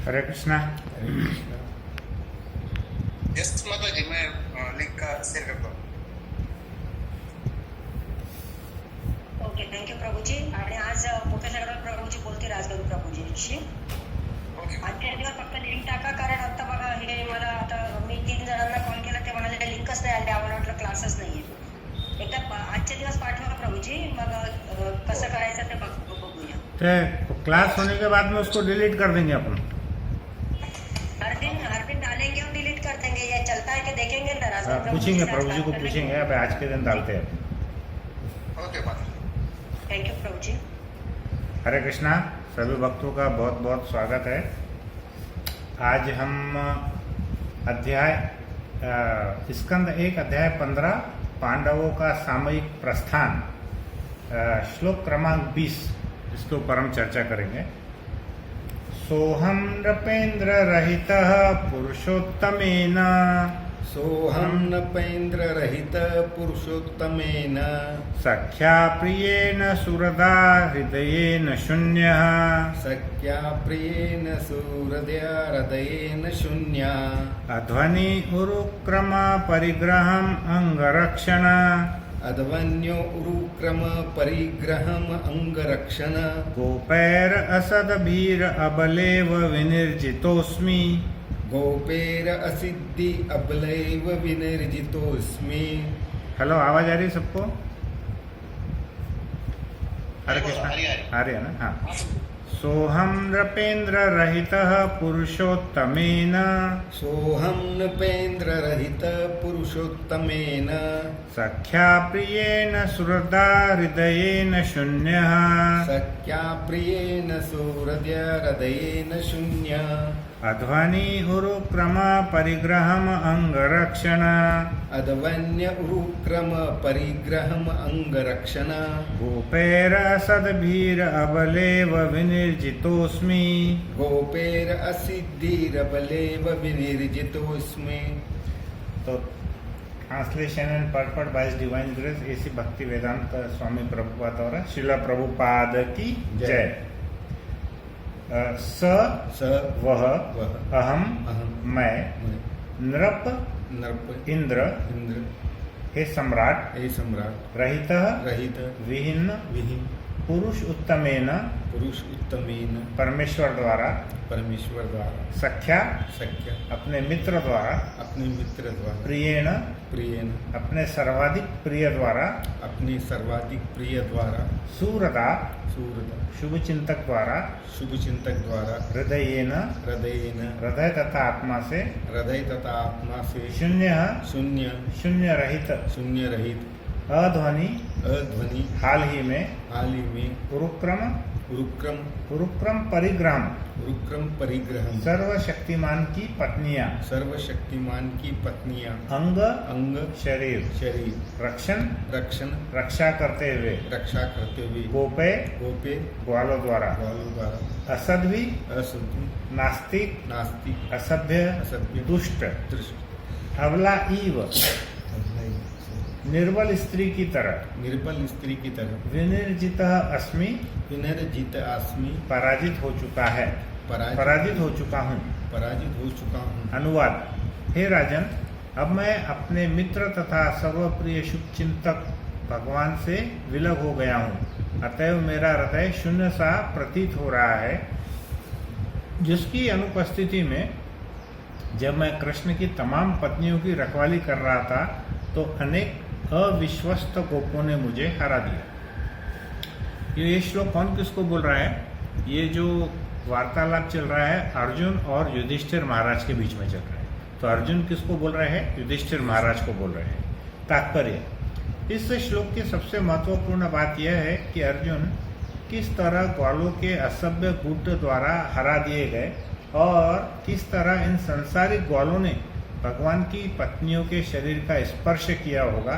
हरे Krishna. Yes माता जी, मैं link का शेयर करता हूँ. Okay, thank you Prabhuji. आणि आज मोठ्या सगळ्यात प्रभूजी बोलते राजगुरू प्रभूजीशी. ओके. आजच्या दिवस फक्त लिंक टाका, कारण आता बघा हे मला आता मी 3 जणांना कॉल केला ते म्हणाले काही लिंकच नाही आली, आम्हाला वाटलं क्लासच नाहीये. एकदा आजच्या दिवस पाठवा प्रभूजी, मग कसं करायचं ते बघूया. तो क्लास होने के बाद में उसको डिलीट कर देंगे अपन। हर दिन डालेंगे और डिलीट कर देंगे, ये चलता है कि देखेंगे ना राजगुरू पूछेंगे, प्रभु जी को पूछेंगे। अब आज के दिन डालते हैं। ओके माता. थँक्यू प्रभूजी. हरे कृष्णा। सभी भक्तों का बहुत बहुत स्वागत है। आज हम अध्याय स्कंद 1 अध्याय 15 पांडवों का सामयिक प्रस्थान श्लोक क्रमांक 20 इसके ऊपर हम चर्चा करेंगे। सोहम नृपेन्द्र रहितः पुरुषोत्तमेन, सोहम नपेन्द्र रहित पुरुषोत्तमेन, सख्या प्रियेण सुहृदा हृदयेन शून्यः, सख्या प्रियेण सुहृदया हृदयेन शून्या, अध्वनि उरुक्रम परिग्रहम् अंगरक्षण, अध्वन्यो उरुक्रम परिग्रहम् अंगरक्षण, गोपैर असदभीर अबलेव विनिर्जितोऽस्मि। गोपेर असिद्धि अबलैव विनिर्जितोऽस्मि। हेलो, आवाज आ रही है सबको? हरे कृष्णा। हरि हरि. आ रही है ना? हाँ। सोहम नृपेन्द्र रहितः पुरुषोत्तमेन, सोहम नपेन्द्र रहित पुरुषोत्तमेन, सख्या प्रियेण सुहृदा हृदयेन शून्यः, सख्या प्रियेण सुहृदया हृदयेन शून्या, अध्वनि उरुक्रम परिग्रहम् अंगरक्षण, अध्वन्य उरुक्रम परिग्रहम् अंगरक्षण, गोपैर असद्भीर अबलेव विनिर्जितोऽस्मि। गोपेर असिद्धिरबलेव विनिर्जितोऽस्मि। तो translation and पर्पट bye divine grace AC भक्ति वेदांत स्वामी प्रभुपाद और श्रीला प्रभुपाद की जय। स स वह अहम अहम मैं नृप इंद्र इंद्र हे सम्राट हे सम्राट रहित रहित विहीन विहीन पुरुष उत्तमेन पुरुष उत्तमेन परमेश्वर द्वारा परमेश्वर द्वारा सख्या सख्य अपने मित्र द्वारा अपने मित्र द्वारा प्रियेण प्रियेन अपने सर्वाधिक प्रिय द्वारा अपने सर्वाधिक प्रिय द्वारा सूरदा सूरत शुभ चिंतक द्वारा शुभ चिंतक द्वारा हृदयेन हृदयेन हृदय तथा आत्मा से हृदय तथा आत्मा से शून्य शून्य शून्य रहित शून्य रहित अध्वनि अध्वनि हाल ही में हाल ही में उरुक्रम उरुक्रम परिग्रह उरुक्रम परिग्रहम सर्वशक्तिमान की पत्नियां सर्वशक्तिमान की पत्नियां अंग अंग शरीर शरीर रक्षण रक्षा करते हुए रक्षा करते हुए गोपे गोपे ग्वालों द्वारा ग्वालों द्वारा असद्भि असुद्धि नास्तिक नास्तिक असभ्य असभ्य दुष्ट दृष्ट अबला ईव निर्बल स्त्री की तरह निर्बल स्त्री की तरह विनिर्जित अस्मि विनिर्जित आस्मि पराजित हो चुका है पराजित हो चुका हूँ। पराजित हो चुका हूँ। अनुवाद। हे राजन, अब मैं अपने मित्र तथा सर्वप्रिय शुभचिंतक भगवान से विलग हो गया हूँ, अतएव मेरा हृदय शून्य सा प्रतीत हो रहा है, जिसकी अनुपस्थिति में जब मैं कृष्ण की तमाम पत्नियों की रखवाली कर रहा था तो अनेक अविश्वस्त गोपों ने मुझे हरा दिया। ये श्लोक कौन किसको बोल रहा है? ये जो वार्तालाप चल रहा है अर्जुन और युधिष्ठिर महाराज के बीच में चल रहा है। तो अर्जुन किसको बोल रहे हैं? युधिष्ठिर महाराज को बोल रहे हैं। तात्पर्य, इस श्लोक की सबसे महत्वपूर्ण बात यह है कि अर्जुन किस तरह ग्वालों के असभ्य गुट द्वारा हरा दिए गए और किस तरह इन संसारिक ग्वालों ने भगवान की पत्नियों के शरीर का स्पर्श किया होगा,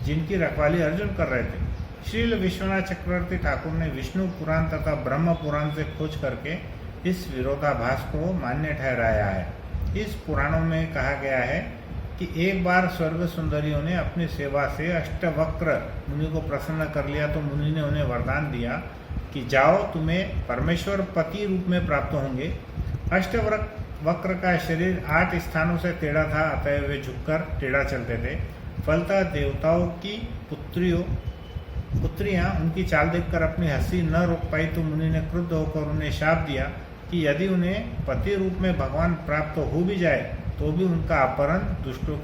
जिनकी रखवाली अर्जुन कर रहे थे। श्रील विश्वनाथ चक्रवर्ती ठाकुर ने विष्णु पुराण तथा ब्रह्म पुराण से खोज करके इस विरोधाभास को मान्य ठहराया है। इस पुराणों में कहा गया है कि एक बार स्वर्ग सुंदरियों ने अपनी सेवा से अष्टवक्र मुनि को प्रसन्न कर लिया तो मुनि ने उन्हें वरदान दिया कि जाओ, तुम्हें परमेश्वर पति रूप में प्राप्त होंगे अष्टवक्र का शरीर 8 स्थानों से टेढ़ा था, अतः वे झुककर टेढ़ा चलते थे। फलतः देवताओं की पुत्रियां उनकी चाल देखकर अपनी हंसी न रोक पाई, तो मुनि ने क्रुद्ध होकर उन्हें शाप दिया कि यदि उन्हें पति रूप में भगवान प्राप्त हो भी जाए तो भी उनका अपहरण दुष्टों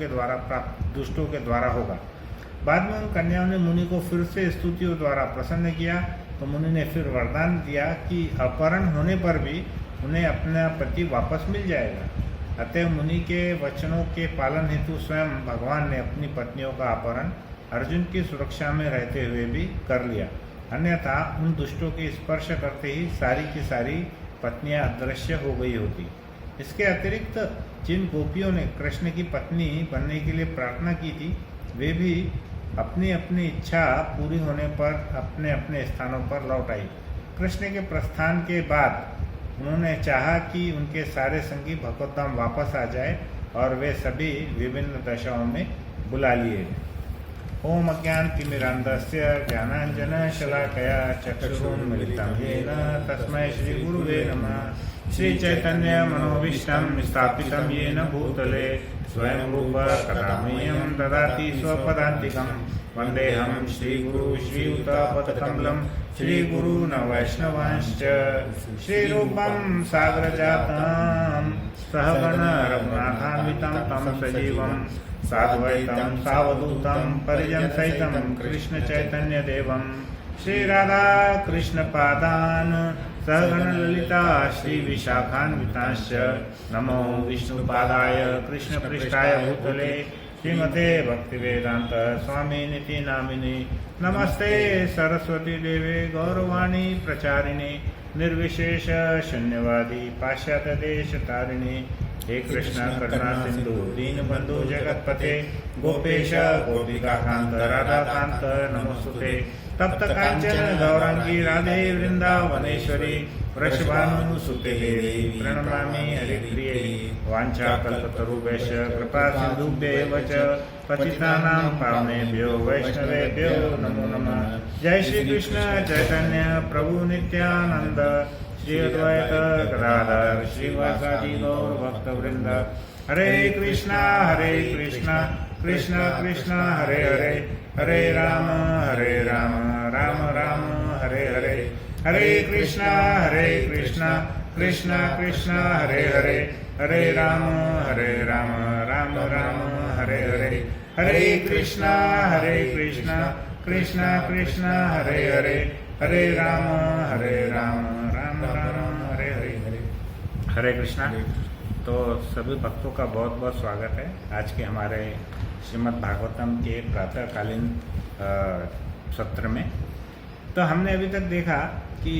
के द्वारा होगा। बाद में उन कन्याओं ने मुनि को फिर से स्तुतियों द्वारा प्रसन्न किया, तो मुनि ने फिर वरदान दिया कि अपहरण होने पर भी उन्हें अपना पति वापस मिल जाएगा। अतः मुनि के वचनों के पालन हेतु स्वयं भगवान ने अपनी पत्नियों का अपहरण अर्जुन की सुरक्षा में रहते हुए भी कर लिया, अन्यथा उन दुष्टों के स्पर्श करते ही सारी की सारी पत्नियां अदृश्य हो गई होती। इसके अतिरिक्त जिन गोपियों ने कृष्ण की पत्नी बनने के लिए प्रार्थना की थी, वे भी अपनी अपनी इच्छा पूरी होने पर अपने अपने स्थानों पर लौट आई। कृष्ण के प्रस्थान के बाद उन्होंने चाहा कि उनके सारे संगी भगवतधाम वापस आ जाए और वे सभी विभिन्न दशाओं में बुला लिए। ओम अज्ञानतिमिरान्धस्य ज्ञानाञ्जनशलाकया चक्षुरुन्मिलितं येन तस्मै श्रीगुरुवे नमः। श्रीचैतन्यमनोभीष्टं स्थापितं येन भूतले स्वयं रूप कदा मह्यं ददाति स्वपदान्तिकं। वन्देऽहं श्रीगुरु श्रीयुतपदकमलं श्रीगुरून् वैष्णवांश्च। श्रीरूपं सागरजातं सहगण रघुनाथान्वितं तं सजीवं साद्वैतं सावधूतं परिजनसहितं कृष्ण चैतन्य देवं श्रीराधा कृष्ण पादान् सहगण ललिता श्री विशाखान्वितांश्च। नमो विष्णुपादाय कृष्ण पृष्ठाय भूतले श्रीमते भक्तिवेदांत स्वामिनिति नामिने। नमस्ते सरस्वती देवे गौरवाणी प्रचारिणे निर्विशेष शून्यवादी पाश्चात्य देश तारिणे। हे कृष्ण करुणा सिंधु दीनबंधु जगतपते गोपेश गोपिकाकांत राधाकांत नमोस्तुते। तप्त कांचन गौरांगी राधे वृंदावनेश्वरी वृषभानुसुते देवी प्रणमामि हरिप्रिये। वाञ्छाकल्पतरुभ्यश्च कृपा सिन्धुभ्येव च पतितानां पावनेभ्यो वैष्णवेभ्यो नमो नमः। जय श्री कृष्ण चैतन्य प्रभु नित्यानंद श्री अद्वैत गदाधर श्रीवासादि गौर भक्तवृंद। हरे कृष्णा कृष्णा कृष्णा हरे हरे, हरे राम राम राम हरे हरे। हरे कृष्णा कृष्णा कृष्णा हरे हरे, हरे राम राम राम हरे हरे। हरे कृष्णा कृष्णा कृष्णा हरे हरे, हरे राम राम राम हरे हरे। हरे कृष्णा। तो सभी भक्तों का बहुत बहुत स्वागत है आज के हमारे श्रीमद् भागवतम के प्रातःकालीन सत्र में। तो हमने अभी तक देखा कि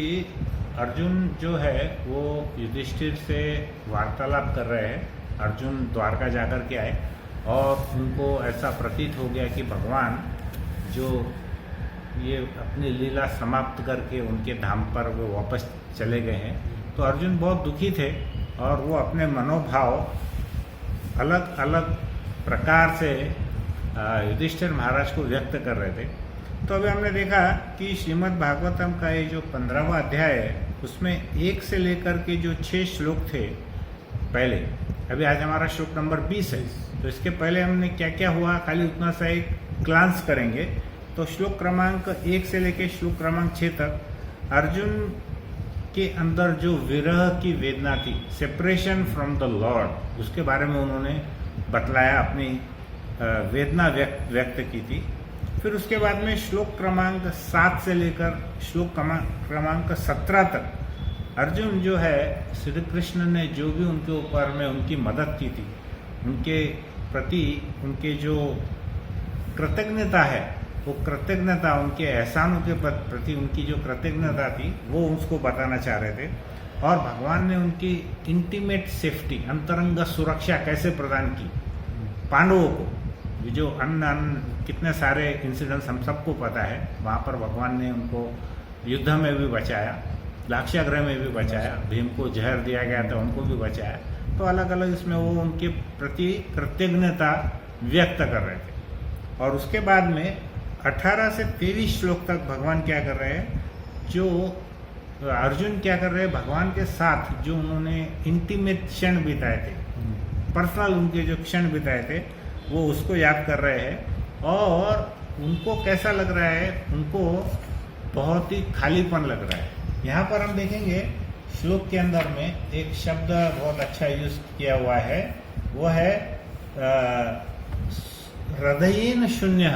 अर्जुन जो है वो युधिष्ठिर से वार्तालाप कर रहे हैं। अर्जुन द्वारका जाकर के आए और उनको ऐसा प्रतीत हो गया कि भगवान जो ये अपनी लीला समाप्त करके उनके धाम पर वो वापस चले गए हैं। तो अर्जुन बहुत दुखी थे और वो अपने मनोभाव अलग अलग प्रकार से युधिष्ठिर महाराज को व्यक्त कर रहे थे। तो अभी हमने देखा कि श्रीमद् भागवतम का ये जो 15वां अध्याय है उसमें 1 से लेकर के जो 6 श्लोक थे पहले, अभी आज हमारा श्लोक नंबर 20 है। तो इसके पहले हमने क्या क्या हुआ खाली उतना सा एक ग्लांस करेंगे। तो श्लोक क्रमांक 1 से लेकर श्लोक क्रमांक 6 तक अर्जुन के अंदर जो विरह की वेदना थी, सेपरेशन फ्रॉम द लॉर्ड, उसके बारे में उन्होंने बतलाया, अपनी वेदना व्यक्त की थी। फिर उसके बाद में श्लोक क्रमांक 7 से लेकर श्लोक क्रमांक 17 तक अर्जुन जो है श्री कृष्ण ने जो भी उनके ऊपर में उनकी मदद की थी, उनके प्रति उनके जो कृतज्ञता है, वो कृतज्ञता उनके एहसानों के प्रति उनकी जो कृतज्ञता थी वो उसको बताना चाह रहे थे। और भगवान ने उनकी इंटीमेट सेफ्टी, अंतरंग सुरक्षा कैसे प्रदान की पांडवों को। ये जो कितने सारे इंसिडेंट्स हम सबको पता है, वहाँ पर भगवान ने उनको युद्ध में भी बचाया, लाक्षागृह में भी बचाया, भीम को जहर दिया गया था उनको भी बचाया। तो अलग अलग इसमें वो उनके प्रति कृतज्ञता व्यक्त कर रहे थे। और उसके बाद में 18 से 23 श्लोक तक भगवान क्या कर रहे हैं, जो तो अर्जुन क्या कर रहे हैं, भगवान के साथ जो उन्होंने इंटीमेट क्षण बिताए थे, पर्सनल उनके जो क्षण बिताए थे, वो उसको याद कर रहे हैं। और उनको कैसा लग रहा है, उनको बहुत ही खालीपन लग रहा है। यहाँ पर हम देखेंगे श्लोक के अंदर में एक शब्द बहुत अच्छा यूज किया हुआ है, वो है हृदयेन शून्य।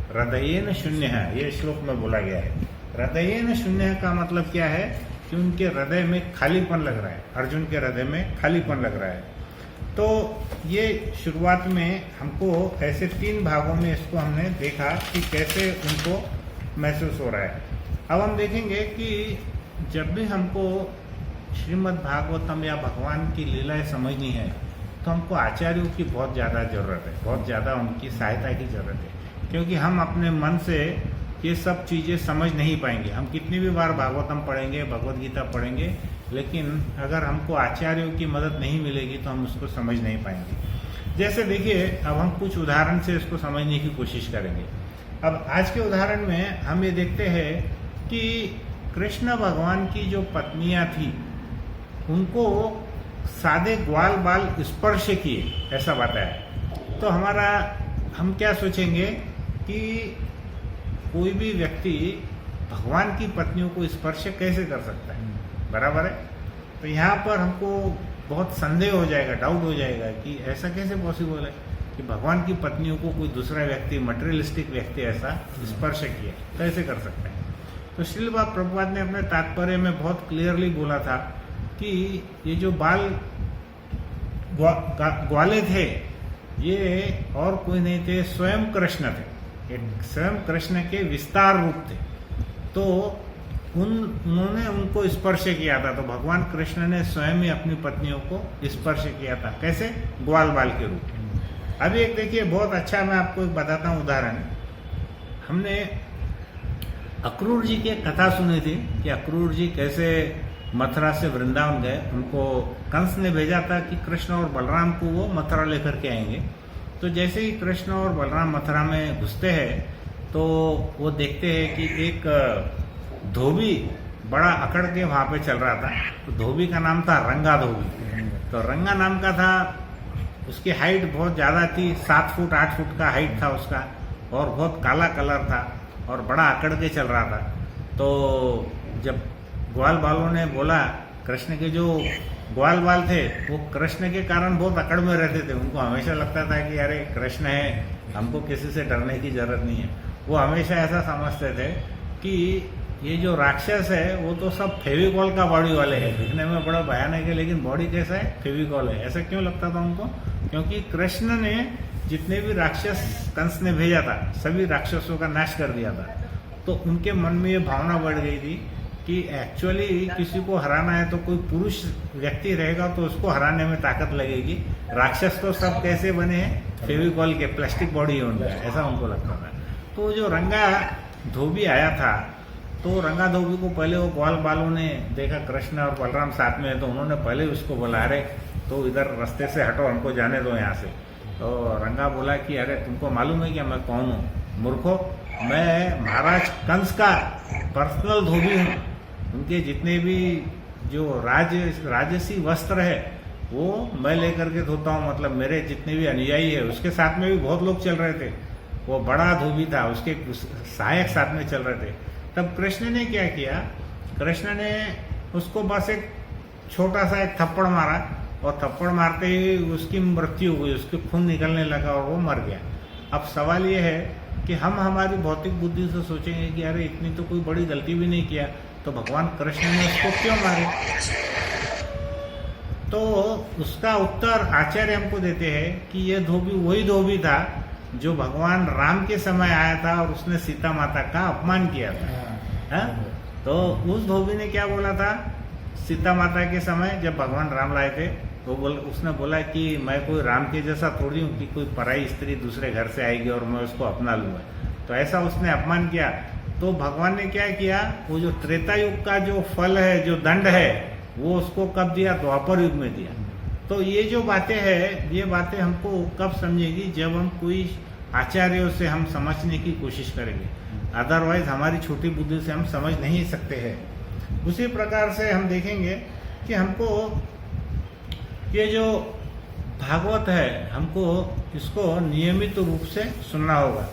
हृदयेन शून्य, ये श्लोक में बोला गया है। हृदयेन शून्य का मतलब क्या है कि उनके हृदय में खालीपन लग रहा है, अर्जुन के हृदय में खालीपन लग रहा है। तो ये शुरुआत में हमको ऐसे 3 भागों में इसको हमने देखा कि कैसे उनको महसूस हो रहा है। अब हम देखेंगे कि जब भी हमको श्रीमद् भागवतम या भगवान की लीलाएं समझनी है तो हमको आचार्यों की बहुत ज़्यादा ज़रूरत है, बहुत ज़्यादा उनकी सहायता की ज़रूरत है, क्योंकि हम अपने मन से ये सब चीज़ें समझ नहीं पाएंगे। हम कितनी भी बार भागवतम पढ़ेंगे, भगवद गीता पढ़ेंगे, लेकिन अगर हमको आचार्यों की मदद नहीं मिलेगी तो हम उसको समझ नहीं पाएंगे। जैसे देखिए, अब हम कुछ उदाहरण से इसको समझने की कोशिश करेंगे। अब आज के उदाहरण में हम ये देखते हैं कि कृष्ण भगवान की जो पत्नियां थी, उनको सादे ग्वाल बाल स्पर्श किए, ऐसा बताया। तो हम क्या सोचेंगे कि कोई भी व्यक्ति भगवान की पत्नियों को स्पर्श कैसे कर सकता है, बराबर है। तो यहाँ पर हमको बहुत संदेह हो जाएगा, डाउट हो जाएगा कि ऐसा कैसे पॉसिबल है कि भगवान की पत्नियों को कोई दूसरा व्यक्ति, मटेरियलिस्टिक व्यक्ति ऐसा स्पर्श किया, कैसे कर सकता है। तो श्रील प्रभुपाद ने अपने तात्पर्य में बहुत क्लियरली बोला था कि ये जो बाल ग्वाले थे, ये और कोई नहीं थे, स्वयं कृष्ण थे। ये स्वयं कृष्ण के विस्तार रूप थे। तो उन्होंने उनको स्पर्श किया था। तो भगवान कृष्ण ने स्वयं ही अपनी पत्नियों को स्पर्श किया था, कैसे, ग्वाल बाल के रूप में। अभी एक देखिए, बहुत अच्छा मैं आपको एक बताता हूँ उदाहरण। हमने अक्रूर जी की कथा सुनी थी कि अक्रूर जी कैसे मथुरा से वृंदावन गए। उनको कंस ने भेजा था कि कृष्ण और बलराम को वो मथुरा लेकर के आएंगे। तो जैसे ही कृष्ण और बलराम मथुरा में घुसते हैं तो वो देखते हैं कि एक धोबी बड़ा अकड़ के वहाँ पे चल रहा था। तो धोबी का नाम था रंगा धोबी। तो रंगा नाम का था, उसकी हाइट बहुत ज़्यादा थी, 7 फुट 8 फुट का हाइट था उसका, और बहुत काला कलर था और बड़ा अकड़ के चल रहा था। तो जब ग्वाल बालों ने बोला, कृष्ण के जो ग्वाल बाल थे वो कृष्ण के कारण बहुत अकड़ में रहते थे। उनको हमेशा लगता था कि अरे कृष्ण है, हमको किसी से डरने की जरूरत नहीं है। वो हमेशा ऐसा समझते थे कि ये जो राक्षस है वो तो सब फेविकॉल का बॉडी वाले हैं, दिखने में बड़ा भयानक है लेकिन बॉडी कैसा है, फेविकॉल है। ऐसा क्यों लगता था उनको? क्योंकि कृष्ण ने जितने भी राक्षस कंस ने भेजा था, सभी राक्षसों का नाश कर दिया था। तो उनके मन में ये भावना बढ़ गई थी कि एक्चुअली किसी को हराना है तो कोई पुरुष व्यक्ति रहेगा तो उसको हराने में ताकत लगेगी। राक्षस तो सब कैसे बने हैं, फेविकॉल के, प्लास्टिक बॉडी है उनका, ऐसा उनको लगता था। तो जो रंगा धोबी आया था, तो रंगा धोबी को पहले वो ग्वाल बालों ने देखा कृष्ण और बलराम साथ में है, तो उन्होंने पहले उसको बोला, अरे तो इधर रास्ते से हटो, हमको जाने दो यहाँ से। तो रंगा बोला कि अरे तुमको मालूम है क्या मैं कौन हूँ, मूर्खो, मैं महाराज कंस का पर्सनल धोबी हूँ। उनके जितने भी जो राजसी वस्त्र है वो मैं लेकर के धोता हूँ, मतलब मेरे जितने भी अनुयायी है, उसके साथ में भी बहुत लोग चल रहे थे। वो बड़ा धोबी था, उसके सहायक साथ में चल रहे थे। तब कृष्ण ने क्या किया, कृष्ण ने उसको बस एक छोटा सा एक थप्पड़ मारा, और थप्पड़ मारते ही उसकी मृत्यु हुई, उसके खून निकलने लगा और वो मर गया। अब सवाल ये है कि हम हमारी भौतिक बुद्धि से सोचेंगे कि अरे इतनी तो कोई बड़ी गलती भी नहीं किया, तो भगवान कृष्ण ने उसको क्यों मारे? तो उसका उत्तर आचार्य हमको देते हैं कि ये धोबी वही धोबी था जो भगवान राम के समय आया था और उसने सीता माता का अपमान किया था। तो उस धोबी ने क्या बोला था सीता माता के समय, जब भगवान राम लाए थे, तो उसने बोला कि मैं कोई राम के जैसा थोड़ी हूँ कि कोई पराई स्त्री दूसरे घर से आएगी और मैं उसको अपना लूँगा। तो ऐसा उसने अपमान किया। तो भगवान ने क्या किया, वो जो त्रेता युग का जो फल है, जो दंड है, वो उसको कब दिया, द्वापर युग में दिया। तो ये जो बातें हैं, ये बातें हमको कब समझेगी, जब हम कोई आचार्यों से हम समझने की कोशिश करेंगे। अदरवाइज हमारी छोटी बुद्धि से हम समझ नहीं सकते हैं। उसी प्रकार से हम देखेंगे कि हमको ये जो भागवत है हमको इसको नियमित रूप से सुनना होगा।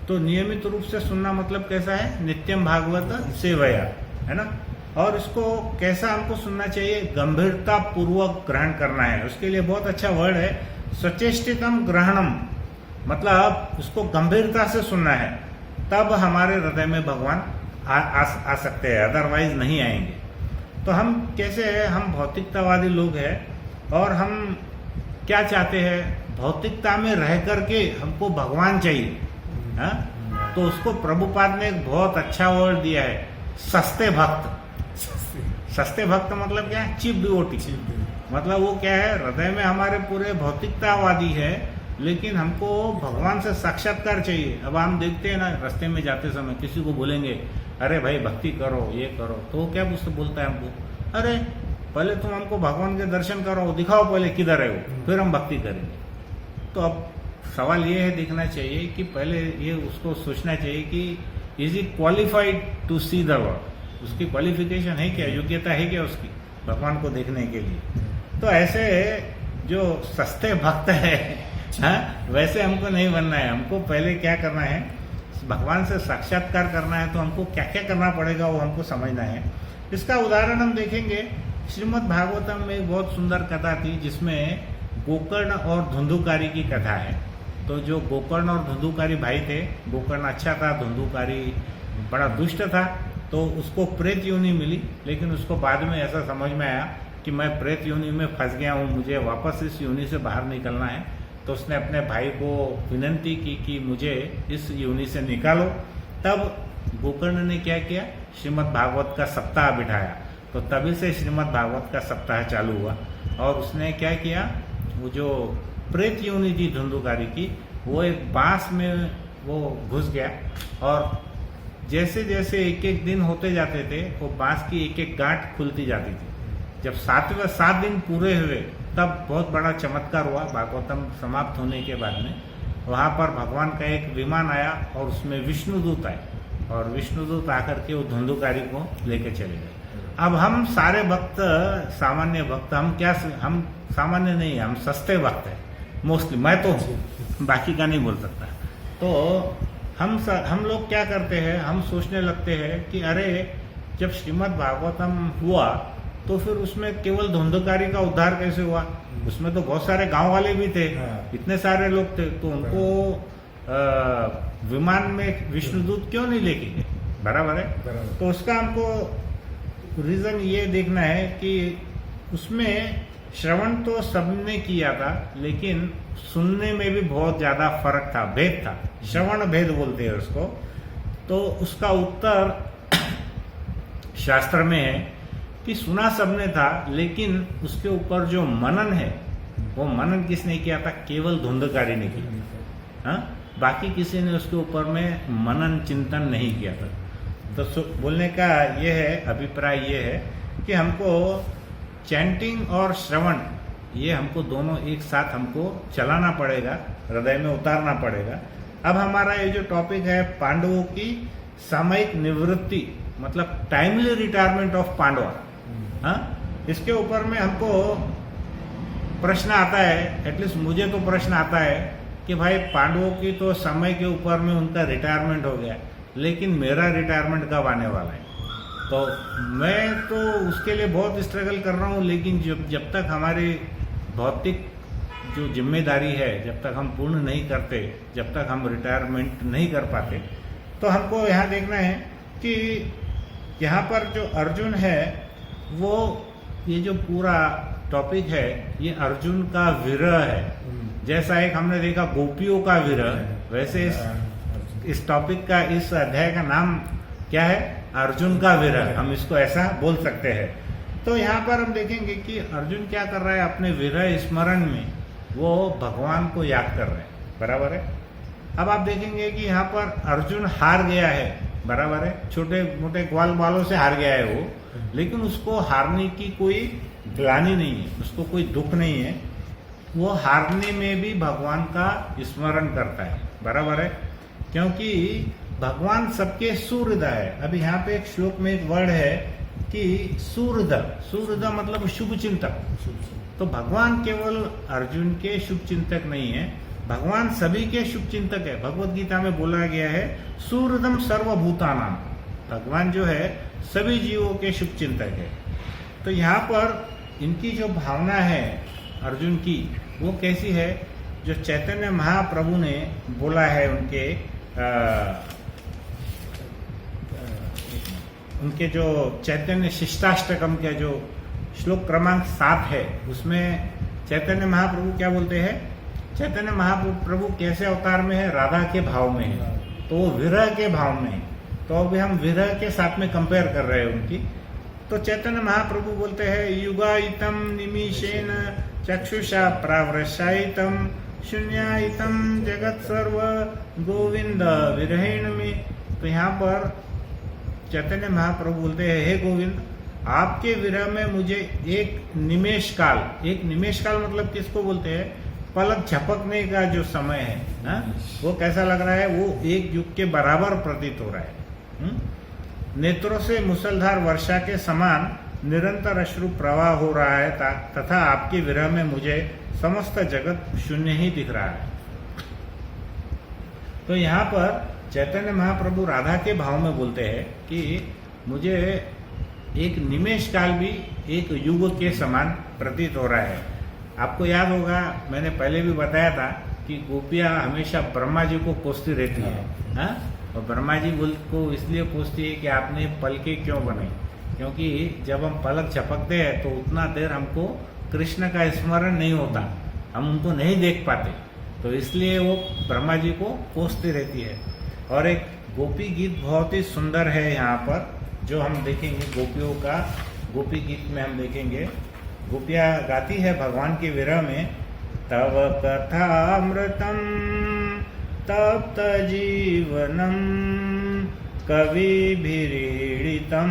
तो नियमित रूप से सुनना मतलब कैसा है, नित्यम भागवत सेवया, है ना। और इसको कैसा हमको सुनना चाहिए, गंभीरता पूर्वक ग्रहण करना है। उसके लिए बहुत अच्छा वर्ड है सचेष्टितम ग्रहणम, मतलब उसको गंभीरता से सुनना है, तब हमारे हृदय में भगवान आ सकते हैं, अदरवाइज नहीं आएंगे। तो हम कैसे है, हम भौतिकतावादी लोग हैं और हम क्या चाहते हैं, भौतिकता में रह करके हमको भगवान चाहिए। हाँ? तो उसको प्रभुपाद ने एक बहुत अच्छा वर्ड दिया है, सस्ते भक्त। सस्ते भक्त मतलब क्या है, चीप डिवोटी। मतलब वो क्या है, हृदय में हमारे पूरे भौतिकतावादी है, लेकिन हमको भगवान से साक्षात्कार चाहिए। अब हम देखते हैं ना, रास्ते में जाते समय किसी को बोलेंगे अरे भाई भक्ति करो, ये करो, तो वो क्या बोलता है हमको, अरे पहले तुम हमको भगवान के दर्शन करो, दिखाओ पहले किधर है वो, फिर हम भक्ति करेंगे। तो अब सवाल ये है, देखना चाहिए कि पहले ये उसको सोचना चाहिए कि is he qualified to see the world, उसकी क्वालिफिकेशन है क्या, योग्यता है क्या उसकी भगवान को देखने के लिए। तो ऐसे जो सस्ते भक्त है, हाँ, वैसे हमको नहीं बनना है। हमको पहले क्या करना है, भगवान से साक्षात्कार करना है, तो हमको क्या क्या करना पड़ेगा वो हमको समझना है। इसका उदाहरण हम देखेंगे, श्रीमद् भागवतम में एक बहुत सुंदर कथा थी जिसमें गोकर्ण और धुंधुकारी की कथा है। तो जो गोकर्ण और धुंधुकारी भाई थे, गोकर्ण अच्छा था, धुंधुकारी बड़ा दुष्ट था, तो उसको प्रेत योनि मिली, लेकिन उसको बाद में ऐसा समझ में आया कि मैं प्रेत योनि में फंस गया हूँ, मुझे वापस इस योनि से बाहर निकलना है। तो उसने अपने भाई को विनंती की कि मुझे इस योनि से निकालो। तब गोकर्ण ने क्या किया, श्रीमद् भागवत का सप्ताह बिठाया। तो तभी से श्रीमद् भागवत का सप्ताह चालू हुआ। और उसने क्या किया, वो जो प्रेत योनि थी धुंधुकारी की, वो एक बांस में वो घुस गया, और जैसे जैसे एक एक दिन होते जाते थे, वो बांस की एक एक गांठ खुलती जाती थी। जब 7 दिन पूरे हुए, तब बहुत बड़ा चमत्कार हुआ। भागवतम समाप्त होने के बाद में वहाँ पर भगवान का एक विमान आया और उसमें विष्णुदूत आए, और विष्णुदूत आकर के वो धुंधुकारी को लेके चले गए। अब हम सारे भक्त, सामान्य भक्त, हम सामान्य नहीं है, हम सस्ते भक्त हैं मोस्टली। मैं तो बाकी का नहीं बोल सकता। तो हम लोग क्या करते हैं, हम सोचने लगते हैं कि अरे जब श्रीमद् भागवतम हुआ तो फिर उसमें केवल धुंधुकारी का उद्धार कैसे हुआ, उसमें तो बहुत सारे गांव वाले भी थे, इतने सारे लोग थे, तो उनको विमान में विष्णुदूत क्यों नहीं लेके गए, बराबर है। तो उसका हमको रीजन ये देखना है कि उसमें श्रवण तो सबने किया था, लेकिन सुनने में भी बहुत ज्यादा फर्क था, भेद था, श्रवण भेद बोलते हैं उसको। तो उसका उत्तर शास्त्र में है कि सुना सबने था, लेकिन उसके ऊपर जो मनन है, वो मनन किसने किया था, केवल धुंधुकारी ने किया। हाँ, बाकी किसी ने उसके ऊपर में मनन चिंतन नहीं किया था। तो बोलने का ये है, अभिप्राय ये है कि हमको चैंटिंग और श्रवण, ये हमको दोनों एक साथ हमको चलाना पड़ेगा, हृदय में उतारना पड़ेगा। अब हमारा ये जो टॉपिक है पांडवों की सामयिक निवृत्ति, मतलब टाइमली रिटायरमेंट ऑफ पांडवा, हाँ, इसके ऊपर में हमको प्रश्न आता है, एटलीस्ट मुझे तो प्रश्न आता है कि भाई पांडवों की तो समय के ऊपर में उनका रिटायरमेंट हो गया, लेकिन मेरा रिटायरमेंट कब आने वाला है। तो मैं तो उसके लिए बहुत स्ट्रगल कर रहा हूँ, लेकिन जब तक हमारी भौतिक जो जिम्मेदारी है, जब तक हम पूर्ण नहीं करते, जब तक हम रिटायरमेंट नहीं कर पाते, तो हमको यहाँ देखना है कि यहाँ पर जो अर्जुन है, वो ये जो पूरा टॉपिक है, ये अर्जुन का विरह है। जैसा एक हमने देखा गोपियों का विरह, वैसे इस टॉपिक का, इस अध्याय का नाम क्या है, अर्जुन का विरह, हम इसको ऐसा बोल सकते हैं। तो यहाँ पर हम देखेंगे कि अर्जुन क्या कर रहा है, अपने विरह स्मरण में वो भगवान को याद कर रहे हैं, बराबर है। अब आप देखेंगे कि यहाँ पर अर्जुन हार गया है, बराबर है, छोटे मोटे ग्वाल बालों से हार गया है वो, लेकिन उसको हारने की कोई ग्लानि नहीं है, उसको कोई दुख नहीं है। वो हारने में भी भगवान का स्मरण करता है, बराबर है, क्योंकि भगवान सबके सुहृदय है। अभी यहाँ पे एक श्लोक में एक वर्ड है कि सूरद मतलब शुभ चिंतक। तो भगवान केवल अर्जुन के शुभ चिंतक नहीं है, भगवान सभी के शुभ चिंतक है। भगवत गीता में बोला गया है सूरदम सर्वभूतानाम, भगवान जो है सभी जीवों के शुभ चिंतक है। तो यहाँ पर इनकी जो भावना है अर्जुन की वो कैसी है, जो चैतन्य महाप्रभु ने बोला है उनके जो चैतन्य शिष्टाष्टकम के जो श्लोक क्रमांक 7 है, उसमें चैतन्य महाप्रभु क्या बोलते हैं, चैतन्य महाप्रभु कैसे अवतार में है, राधा के भाव में है, तो वो विरह के भाव में है। तो अभी हम विरह के साथ में कंपेयर कर रहे हैं उनकी। तो चैतन्य महाप्रभु बोलते हैं युगायितम निमिषेण चक्षुषा प्रावृषायितम शून्यायितम जगत सर्व गोविंद विरहेण में। तो यहाँ पर चैतन्य महाप्रभु बोलते हैं हे गोविंद, आपके विरह में मुझे एक निमेष काल मतलब किसको बोलते हैं, पलक झपकने का जो समय है ना, वो कैसा लग रहा है, वो एक युग के बराबर प्रतीत हो रहा है। नेत्रों से मूसलधार वर्षा के समान निरंतर अश्रु प्रवाह हो रहा है तथा आपके विरह में मुझे समस्त जगत शून्य ही दिख रहा है। तो यहाँ पर चैतन्य महाप्रभु राधा के भाव में बोलते हैं कि मुझे एक निमेष काल भी एक युग के समान प्रतीत हो रहा है। आपको याद होगा, मैंने पहले भी बताया था कि गोपियां हमेशा ब्रह्मा जी को कोसती रहती है, हाँ? और ब्रह्मा जी को इसलिए कोसती है कि आपने पलके क्यों बनाई, क्योंकि जब हम पलक झपकते हैं तो उतना देर हमको कृष्ण का स्मरण नहीं होता, हम उनको नहीं देख पाते, तो इसलिए वो ब्रह्मा जी को कोसती रहती है। और एक गोपी गीत बहुत ही सुंदर है यहाँ पर, जो हम देखेंगे गोपियों का गोपी गीत में हम देखेंगे, गोपियाँ गाती है भगवान के विरह में, तव कथामृतम तप्त जीवनम कविभिरीडितम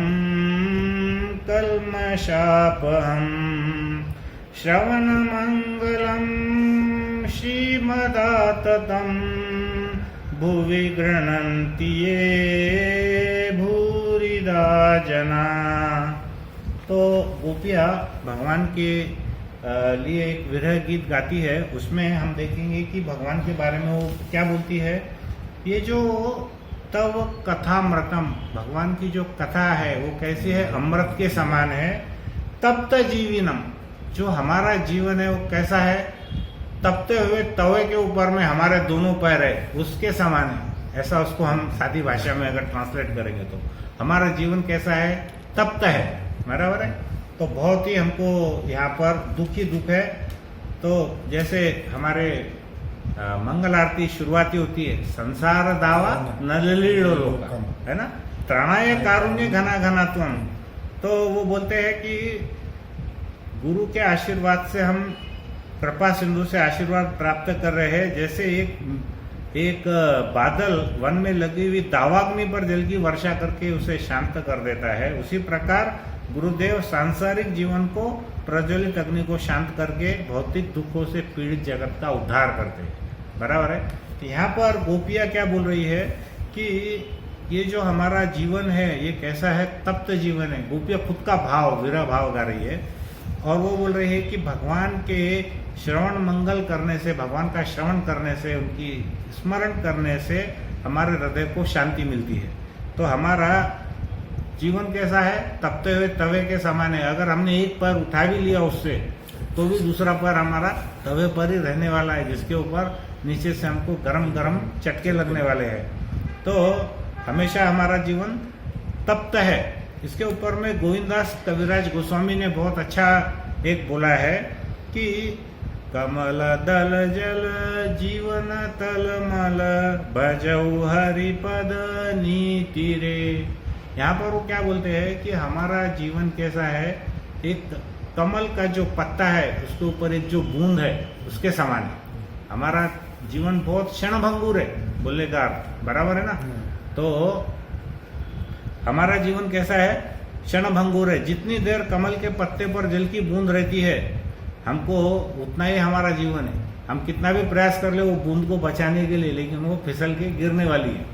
कल्मषापहम श्रवणमंगलम श्रीमदाततम भुवि गृह्णन्ति ये भूरिदा जना। तो गोपियाँ भगवान के लिए एक विरह गीत गाती है, उसमें हम देखेंगे कि भगवान के बारे में वो क्या बोलती है। ये जो तव कथामृतम, भगवान की जो कथा है वो कैसी है, अमृत के समान है। तप्त जीवनम, जो हमारा जीवन है वो कैसा है, तपते हुए तवे के ऊपर में हमारे दोनों पैर है उसके समान है। ऐसा उसको हम सादी भाषा में अगर ट्रांसलेट करेंगे तो हमारा जीवन कैसा है, तप्त है, बराबर है। तो बहुत ही हमको यहाँ पर दुख ही दुख है। तो जैसे हमारे मंगल आरती शुरुआती होती है, संसार दावा नलिलो लोका, है ना, त्रणाय कारुण्य घना घना तुम। तो वो बोलते हैं कि गुरु के आशीर्वाद से हम कृपा सिंधु से आशीर्वाद प्राप्त कर रहे हैं। जैसे एक बादल वन में लगी हुई दावाग्नि पर जल की वर्षा करके उसे शांत कर देता है, उसी प्रकार गुरुदेव सांसारिक जीवन को प्रज्वलित अग्नि को शांत करके भौतिक दुखों से पीड़ित जगत का उद्धार करते हैं, बराबर है। तो यहाँ पर गोपियाँ क्या बोल रही है कि ये जो हमारा जीवन है ये कैसा है, तप्त जीवन है। गोपियाँ खुद का भाव, विरह भाव गा रही है, और वो बोल रही है कि भगवान के श्रवण मंगल करने से, भगवान का श्रवण करने से, उनकी स्मरण करने से हमारे हृदय को शांति मिलती है। तो हमारा जीवन कैसा है, तपते हुए तवे के समान है। अगर हमने एक पैर उठा भी लिया उससे, तो भी दूसरा पैर हमारा तवे पर ही रहने वाला है, जिसके ऊपर नीचे से हमको गरम गरम चटके लगने वाले हैं। तो हमेशा हमारा जीवन तप्त है। इसके ऊपर में गोविंदास कविराज गोस्वामी ने बहुत अच्छा एक बोला है कि कमल दल जल जीवन तल मल भजऊ हरिपद नीति रे। यहाँ पर वो क्या बोलते हैं कि हमारा जीवन कैसा है, एक कमल का जो पत्ता है उसके ऊपर एक जो बूंद है उसके समान है। हमारा जीवन बहुत क्षणभंगुर है, बोलने का अर्थ बराबर है ना। तो हमारा जीवन कैसा है, क्षणभंगुर है। जितनी देर कमल के पत्ते पर जल की बूंद रहती है, हमको उतना ही हमारा जीवन है। हम कितना भी प्रयास कर ले वो बूंद को बचाने के लिए, लेकिन वो फिसल के गिरने वाली है।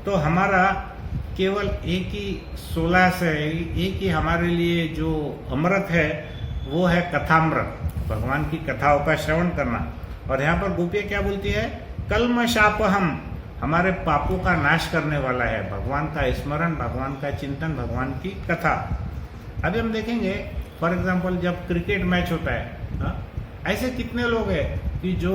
तो हमारा केवल एक ही 16 से एक ही हमारे लिए जो अमृत है वो है कथामृत, भगवान की कथाओं का श्रवण करना। और यहाँ पर गोपियाँ क्या बोलती है, कल्मशापहम, हमारे पापों का नाश करने वाला है भगवान का स्मरण, भगवान का चिंतन, भगवान की कथा। अभी हम देखेंगे फॉर एग्जाम्पल जब क्रिकेट मैच होता है, हाँ, ऐसे कितने लोग हैं कि जो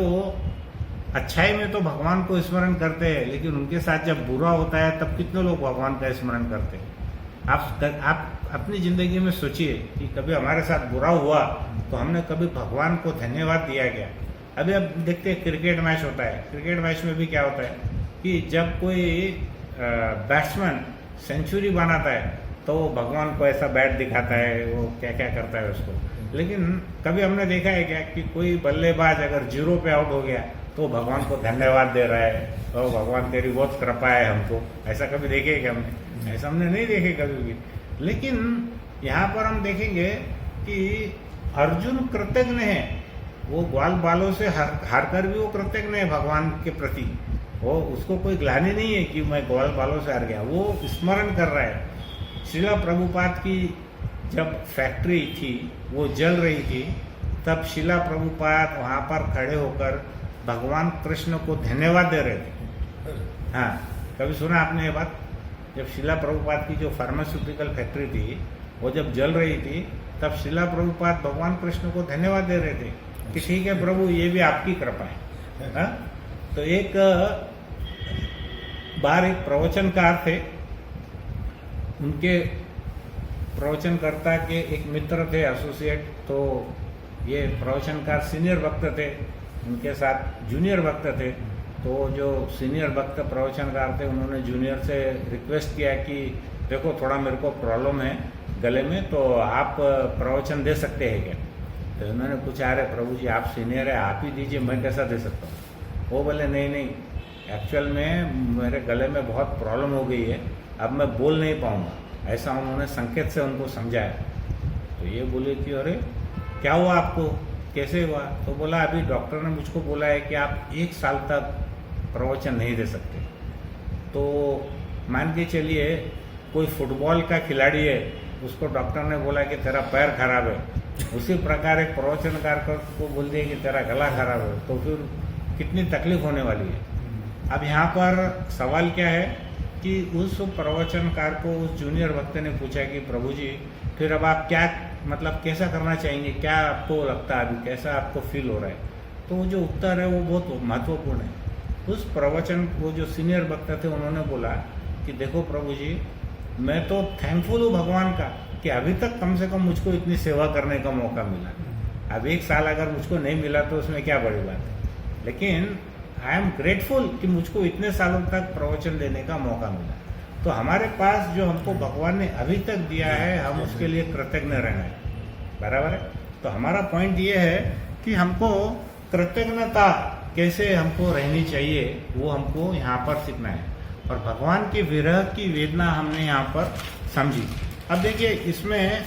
अच्छाई में तो भगवान को स्मरण करते हैं, लेकिन उनके साथ जब बुरा होता है तब कितने लोग भगवान का स्मरण करते हैं। आप अपनी जिंदगी में सोचिए कि कभी हमारे साथ बुरा हुआ तो हमने कभी भगवान को धन्यवाद दिया क्या। अभी अब देखते हैं क्रिकेट मैच होता है, क्रिकेट मैच में भी क्या होता है कि जब कोई बैट्समैन सेंचुरी बनाता है तो वो भगवान को ऐसा बैट दिखाता है, वो क्या क्या करता है उसको। लेकिन कभी हमने देखा है क्या कि कोई बल्लेबाज अगर 0 पे आउट हो गया तो भगवान को धन्यवाद दे रहा है, तो भगवान तेरी बहुत कृपा है हमको, ऐसा कभी देखे क्या हमने? ऐसा हमने नहीं देखे कभी भी। लेकिन यहाँ पर हम देखेंगे कि अर्जुन कृतज्ञ है, वो ग्वाल बालों से हार कर भी वो कृतज्ञ है भगवान के प्रति, वो उसको कोई ग्लानि नहीं है कि मैं ग्वाल बालों से हार गया, वो स्मरण कर रहा है। श्रीला प्रभुपाद की जब फैक्ट्री थी वो जल रही थी, तब शिला प्रभुपाद वहाँ पर खड़े होकर भगवान कृष्ण को धन्यवाद दे रहे थे। हाँ, कभी सुना आपने ये बात? जब शिला प्रभुपाद की जो फार्मास्यूटिकल फैक्ट्री थी वो जब जल रही थी, तब शिला प्रभुपाद भगवान कृष्ण को धन्यवाद दे रहे थे कि ठीक है प्रभु, ये भी आपकी कृपा है। हाँ? तो एक बार एक प्रवचनकार थे, उनके प्रवचनकर्ता के एक मित्र थे एसोसिएट, तो ये प्रवचनकार सीनियर वक्त थे, उनके साथ जूनियर वक्त थे। तो जो सीनियर वक्त प्रवचनकार थे उन्होंने जूनियर से रिक्वेस्ट किया कि देखो थोड़ा मेरे को प्रॉब्लम है गले में, तो आप प्रवचन दे सकते हैं क्या? तो उन्होंने पूछा, अरे प्रभु जी आप सीनियर है, आप ही दीजिए, मैं कैसा दे सकता हूँ? वो बोले नहीं, एक्चुअल में मेरे गले में बहुत प्रॉब्लम हो गई है, अब मैं बोल नहीं पाऊँगा। ऐसा उन्होंने संकेत से उनको समझाया। तो ये बोले कि अरे क्या हुआ आपको, कैसे हुआ? तो बोला अभी डॉक्टर ने मुझको बोला है कि आप 1 साल तक प्रवचन नहीं दे सकते। तो मान के चलिए कोई फुटबॉल का खिलाड़ी है, उसको डॉक्टर ने बोला कि तेरा पैर खराब है, उसी प्रकार एक प्रवचनकार को बोल दिया कि तेरा गला खराब है, तो फिर कितनी तकलीफ होने वाली है। अब यहाँ पर सवाल क्या है कि उस प्रवचनकार को उस जूनियर वक्त ने पूछा कि प्रभु जी फिर अब आप क्या मतलब कैसा करना चाहेंगे, क्या आपको लगता है अभी, कैसा आपको फील हो रहा है? तो वो जो उत्तर है वो बहुत महत्वपूर्ण है। उस प्रवचन वो जो सीनियर वक्त थे उन्होंने बोला कि देखो प्रभु जी, मैं तो थैंकफुल हूँ भगवान का कि अभी तक कम से कम मुझको इतनी सेवा करने का मौका मिला। अब 1 साल अगर मुझको नहीं मिला तो उसमें क्या बड़ी बात है, लेकिन आई एम ग्रेटफुल कि मुझको इतने सालों तक प्रवचन देने का मौका मिला। तो हमारे पास जो हमको भगवान ने अभी तक दिया है, हम उसके लिए कृतज्ञ रहना है, बराबर है। तो हमारा पॉइंट ये है कि हमको कृतज्ञता कैसे हमको रहनी चाहिए वो हमको यहाँ पर सीखना है। और भगवान के विरह की वेदना हमने यहाँ पर समझी। अब देखिए इसमें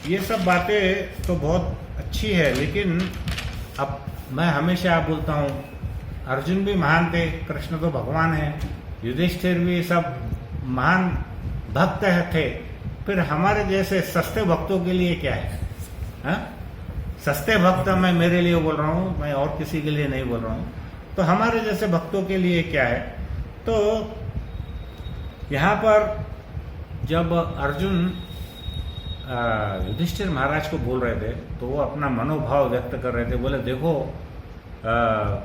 ये सब बातें तो बहुत अच्छी है, लेकिन अब मैं हमेशा बोलता हूँ अर्जुन भी महान थे, कृष्ण तो भगवान है, युधिष्ठिर भी सब महान भक्त थे, फिर हमारे जैसे सस्ते भक्तों के लिए क्या है? हाँ? सस्ते भक्त मैं मेरे लिए बोल रहा हूँ, मैं और किसी के लिए नहीं बोल रहा हूँ। तो हमारे जैसे भक्तों के लिए क्या है? तो यहाँ पर जब अर्जुन युधिष्ठिर महाराज को बोल रहे थे तो वो अपना मनोभाव व्यक्त कर रहे थे। बोले देखो,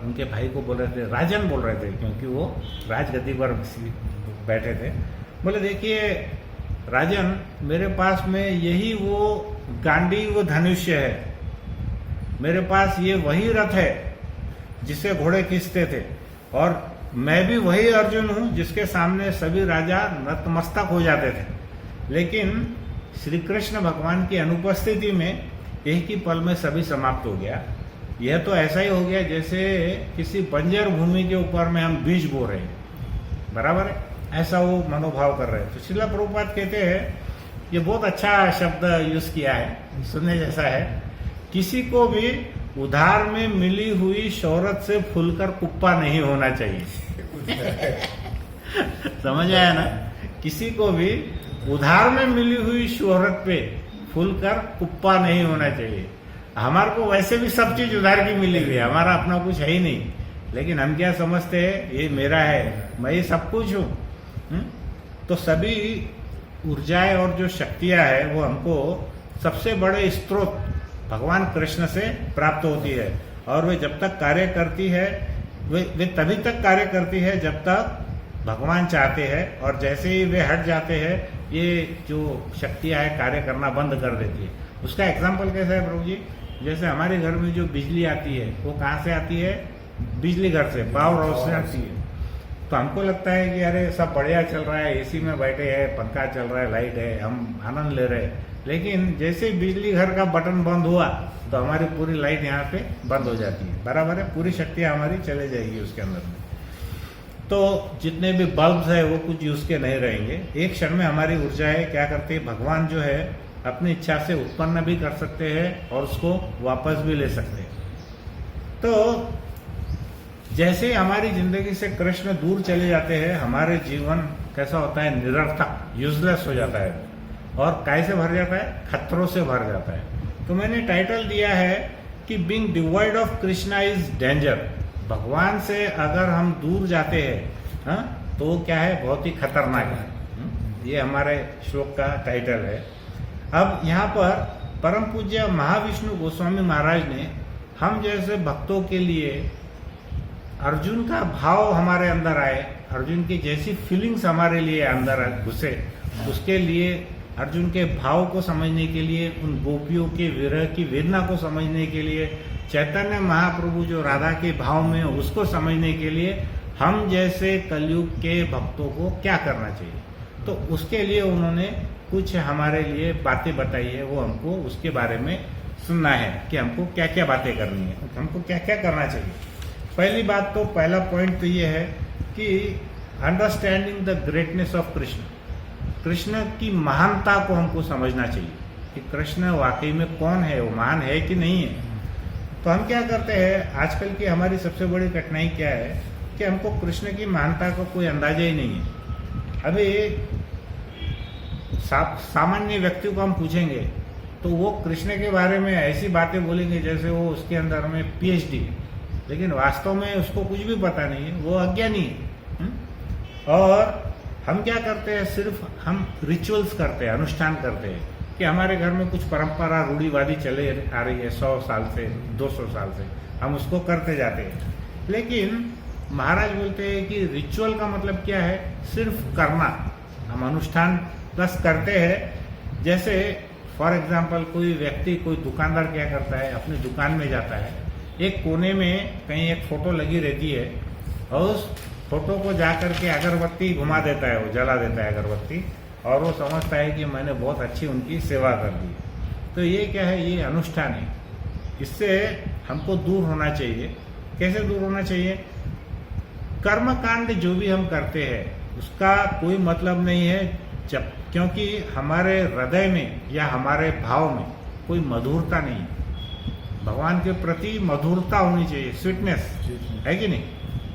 उनके भाई को बोल रहे थे, राजन बोल रहे थे क्योंकि वो राजगद्दी पर बैठे थे। बोले देखिए राजन, मेरे पास में यही वो गांडी वो धनुष्य है, मेरे पास ये वही रथ है जिसे घोड़े खींचते थे, और मैं भी वही अर्जुन हूँ जिसके सामने सभी राजा नतमस्तक हो जाते थे। लेकिन श्री कृष्ण भगवान की अनुपस्थिति में एक ही पल में सभी समाप्त हो गया। यह तो ऐसा ही हो गया जैसे किसी बंजर भूमि के ऊपर में हम बीज बो रहे हैं, बराबर है, ऐसा वो मनोभाव कर रहे हैं। तो श्रीला प्रभुपाद कहते हैं, ये बहुत अच्छा शब्द यूज किया है, सुनने जैसा है, किसी को भी उधार में मिली हुई शोहरत से फूलकर कुप्पा नहीं होना चाहिए। समझ आया ना किसी को भी उधार में मिली हुई शोहरत पे फूलकर कुप्पा नहीं होना चाहिए। हमारे को वैसे भी सब चीज उधार की मिली हुई है, हमारा अपना कुछ है ही नहीं, लेकिन हम क्या समझते हैं ये मेरा है, मैं ये सब कुछ हूँ। तो सभी ऊर्जाएं और जो शक्तियां है वो हमको सबसे बड़े स्रोत भगवान कृष्ण से प्राप्त होती है, और वे जब तक कार्य करती है वे तभी तक कार्य करती है जब तक भगवान चाहते हैं, और जैसे ही वे हट जाते हैं ये जो शक्तियां है कार्य करना बंद कर देती है। उसका एग्जाम्पल कैसा है प्रभु जी? जैसे हमारे घर में जो बिजली आती है वो कहाँ से आती है? बिजली घर से, पावर हाउस से आती है। तो हमको लगता है कि अरे सब बढ़िया चल रहा है, एसी में बैठे हैं, पंखा चल रहा है, लाइट है, हम आनंद ले रहे हैं, लेकिन जैसे बिजली घर का बटन बंद हुआ तो हमारी पूरी लाइट यहाँ पे बंद हो जाती है, बराबर है, पूरी शक्ति हमारी चले जाएगी उसके अंदर में। तो जितने भी बल्ब है वो कुछ यूज के नहीं रहेंगे, एक क्षण में हमारी ऊर्जाएं क्या करती है, भगवान जो है अपनी इच्छा से उत्पन्न भी कर सकते हैं और उसको वापस भी ले सकते हैं। तो जैसे ही हमारी जिंदगी से कृष्ण दूर चले जाते हैं, हमारे जीवन कैसा होता है, निरर्थक, यूजलेस हो जाता है, और कैसे भर जाता है, खतरों से भर जाता है। तो मैंने टाइटल दिया है कि being devoid of Krishna is danger. भगवान से अगर हम दूर जाते हैं तो क्या है, बहुत ही खतरनाक है। ये हमारे श्लोक का टाइटल है। अब यहाँ पर परम पूज्य महाविष्णु गोस्वामी महाराज ने हम जैसे भक्तों के लिए अर्जुन का भाव हमारे अंदर आए, अर्जुन की जैसी फीलिंग्स हमारे लिए अंदर घुसे, उसके लिए अर्जुन के भाव को समझने के लिए, उन गोपियों के विरह की वेदना को समझने के लिए, चैतन्य महाप्रभु जो राधा के भाव में उसको समझने के लिए हम जैसे कलयुग के भक्तों को क्या करना चाहिए, तो उसके लिए उन्होंने कुछ हमारे लिए बातें बताई है। वो हमको उसके बारे में सुनना है कि हमको क्या क्या बातें करनी है, हमको क्या क्या करना चाहिए। पहली बात तो, पहला पॉइंट तो ये है कि understanding the greatness of Krishna, Krishna की महानता को हमको समझना चाहिए कि कृष्ण वाकई में कौन है, वो महान है कि नहीं है। तो हम क्या करते हैं, आजकल की हमारी सबसे बड़ी कठिनाई क्या है कि हमको कृष्ण की महानता का कोई अंदाजा ही नहीं है। अभी सामान्य व्यक्ति को हम पूछेंगे तो वो कृष्ण के बारे में ऐसी बातें बोलेंगे जैसे वो उसके अंदर में PhD, लेकिन वास्तव में उसको कुछ भी पता नहीं है, वो अज्ञानी है। और हम क्या करते हैं, सिर्फ हम रिचुअल्स करते हैं, अनुष्ठान करते हैं कि हमारे घर में कुछ परंपरा रूढ़िवादी चले आ रही है 100 साल से, 200 साल से, हम उसको करते जाते हैं। लेकिन महाराज बोलते हैं कि रिचुअल का मतलब क्या है, सिर्फ करना, हम अनुष्ठान बस करते हैं। जैसे फॉर एग्जाम्पल कोई व्यक्ति, कोई दुकानदार क्या करता है, अपनी दुकान में जाता है, एक कोने में कहीं एक फोटो लगी रहती है और उस फोटो को जा करके अगरबत्ती घुमा देता है, वो जला देता है अगरबत्ती, और वो समझता है कि मैंने बहुत अच्छी उनकी सेवा कर दी। तो ये क्या है, ये अनुष्ठान है, इससे हमको दूर होना चाहिए। कैसे दूर होना चाहिए, कर्मकांड जो भी हम करते हैं उसका कोई मतलब नहीं है, जब क्योंकि हमारे हृदय में या हमारे भाव में कोई मधुरता नहीं है। भगवान के प्रति मधुरता होनी चाहिए, स्वीटनेस है कि नहीं,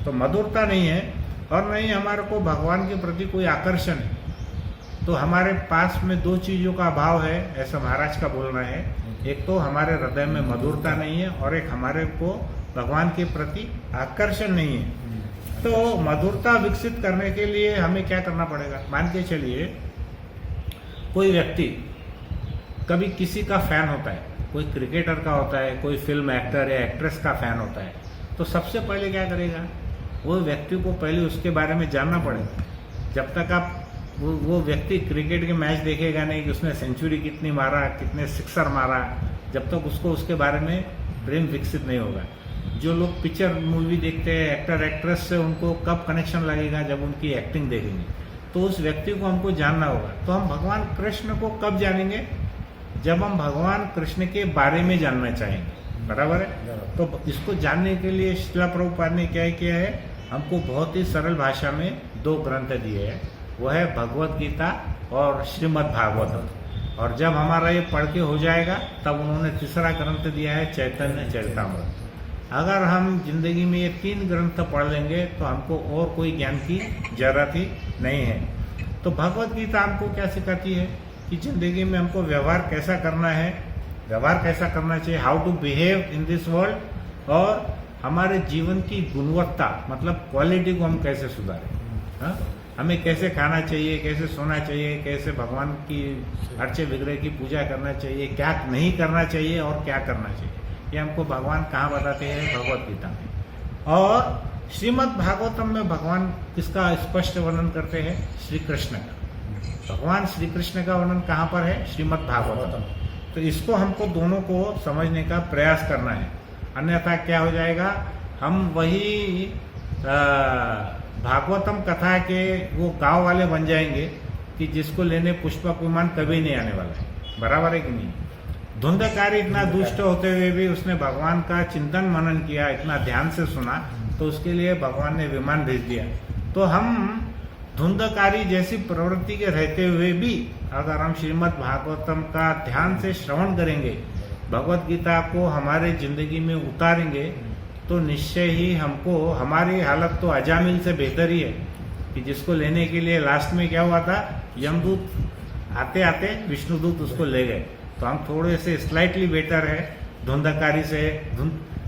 तो मधुरता नहीं है, और नहीं हमारे को भगवान के प्रति कोई आकर्षण है। तो हमारे पास में दो चीजों का अभाव है, ऐसा महाराज का बोलना है। एक तो हमारे हृदय में मधुरता नहीं है, और एक हमारे को भगवान के प्रति आकर्षण नहीं है। तो मधुरता विकसित करने के लिए हमें क्या करना पड़ेगा, मान के चलिए कोई व्यक्ति कभी किसी का फैन होता है, कोई क्रिकेटर का होता है, कोई फिल्म एक्टर या एक्ट्रेस का फैन होता है, तो सबसे पहले क्या करेगा, वो व्यक्ति को पहले उसके बारे में जानना पड़ेगा। जब तक आप वो व्यक्ति क्रिकेट के मैच देखेगा नहीं कि उसने सेंचुरी कितनी मारा, कितने सिक्सर मारा, जब तक उसको उसके बारे में प्रेम विकसित नहीं होगा। जो लोग पिक्चर मूवी देखते हैं एक्टर एक्ट्रेस से, उनको कब कनेक्शन लगेगा, जब उनकी एक्टिंग देखेंगे। तो उस व्यक्ति को हमको जानना होगा। तो हम भगवान कृष्ण को कब जानेंगे, जब हम भगवान कृष्ण के बारे में जानना चाहेंगे, बराबर है। तो इसको जानने के लिए श्रील प्रभुपाद ने क्या किया है, हमको बहुत ही सरल भाषा में 2 ग्रंथ दिए हैं, वो है भगवत गीता और श्रीमद् भागवत। और जब हमारा ये पढ़ के हो जाएगा तब उन्होंने तीसरा ग्रंथ दिया है चैतन्य चरितामृत। अगर हम जिंदगी में ये 3 ग्रंथ पढ़ लेंगे तो हमको और कोई ज्ञान की जरूरत ही नहीं है। तो भगवत गीता हमको क्या सिखाती है कि जिंदगी में हमको व्यवहार कैसा करना है, व्यवहार कैसा करना चाहिए, how to behave in this world, और हमारे जीवन की गुणवत्ता मतलब क्वालिटी को हम कैसे सुधारें। हाँ? हमें कैसे खाना चाहिए, कैसे सोना चाहिए, कैसे भगवान की अर्चे विग्रह की पूजा करना चाहिए, क्या नहीं करना चाहिए और क्या करना चाहिए, ये हमको भगवान कहाँ बताते हैं, भगवत गीता में। और श्रीमद् भागवतम में भगवान किसका स्पष्ट वर्णन करते हैं, श्री कृष्ण का। भगवान श्री कृष्ण का वर्णन कहाँ पर है, श्रीमद् भागवतम। तो इसको हमको दोनों को समझने का प्रयास करना है, अन्यथा क्या हो जाएगा, हम वही भागवतम कथा के वो गांव वाले बन जाएंगे कि जिसको लेने पुष्पक विमान कभी नहीं आने वाला है। बराबर है कि नहीं। धुंधकारी इतना दुष्ट होते हुए भी उसने भगवान का चिंतन मनन किया, इतना ध्यान से सुना, तो उसके लिए भगवान ने विमान भेज दिया। तो हम धुंधकारी जैसी प्रवृत्ति के रहते हुए भी अगर हम श्रीमद् भागवतम का ध्यान से श्रवण करेंगे, भगवत गीता को हमारे जिंदगी में उतारेंगे, तो निश्चय ही हमको हमारी हालत तो अजामिल से बेहतर ही है कि जिसको लेने के लिए लास्ट में क्या हुआ था, यमदूत आते आते विष्णुदूत उसको ले गए। तो हम थोड़े से स्लाइटली बेटर है धुंधकारी से।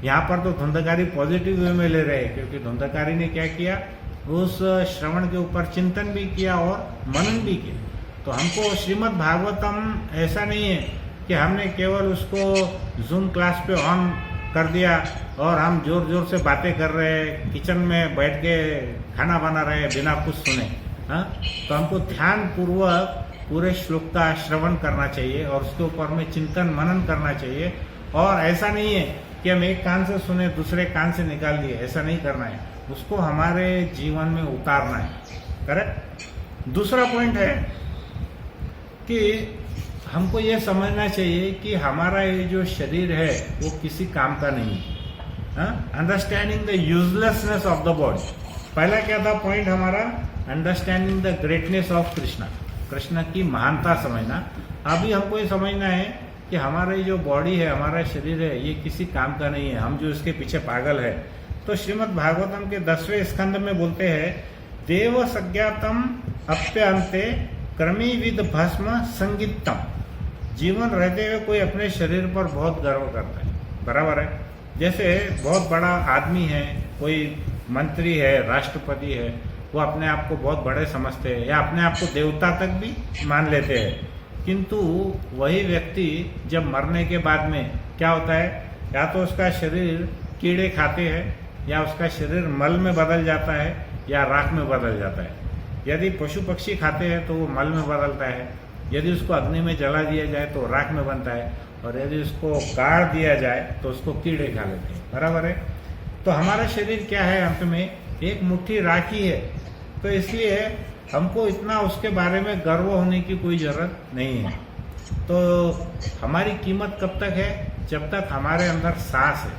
यहाँ पर तो धुंधकारी पॉजिटिव वे में ले रहे हैं, क्योंकि धुंधकारी ने क्या किया, उस श्रवण के ऊपर चिंतन भी किया और मनन भी किया। तो हमको श्रीमद् भागवतम ऐसा नहीं है कि हमने केवल उसको जूम क्लास पे ऑन कर दिया और हम जोर जोर से बातें कर रहे हैं, किचन में बैठ के खाना बना रहे हैं बिना कुछ सुने। हाँ, तो हमको ध्यान पूर्वक पूरे श्लोक का श्रवण करना चाहिए और उसके ऊपर में चिंतन मनन करना चाहिए। और ऐसा नहीं है कि हम एक कान से सुने दूसरे कान से निकाल दिए, ऐसा नहीं करना है, उसको हमारे जीवन में उतारना है। करेक्ट। दूसरा पॉइंट है कि हमको ये समझना चाहिए कि हमारा ये जो शरीर है वो किसी काम का नहीं है। Understanding the uselessness of the body. पहला क्या था पॉइंट हमारा, understanding the greatness of Krishna, Krishna की महानता समझना। अभी हमको ये समझना है कि हमारा ये जो बॉडी है, हमारा शरीर है, ये किसी काम का नहीं है, हम जो इसके पीछे पागल है। तो श्रीमद् भागवतम के 10वें स्कंद में बोलते हैं, देव सज्ञातम अप्यंते क्रमी विद भस्म संगीतम। जीवन रहते हुए कोई अपने शरीर पर बहुत गर्व करता है, बराबर है। जैसे बहुत बड़ा आदमी है, कोई मंत्री है, राष्ट्रपति है, वो अपने आप को बहुत बड़े समझते हैं या अपने आप को देवता तक भी मान लेते हैं। किंतु वही व्यक्ति जब मरने के बाद में क्या होता है, या तो उसका शरीर कीड़े खाते हैं, या उसका शरीर मल में बदल जाता है, या राख में बदल जाता है। यदि पशु पक्षी खाते हैं तो वो मल में बदलता है, यदि उसको अग्नि में जला दिया जाए तो राख में बनता है, और यदि उसको गाड़ दिया जाए तो उसको कीड़े खा लेते हैं, बराबर है। तो हमारा शरीर क्या है, अंत में एक मुट्ठी राख ही है। तो इसलिए हमको इतना उसके बारे में गर्व होने की कोई जरूरत नहीं है। तो हमारी कीमत कब तक है, जब तक हमारे अंदर सांस है,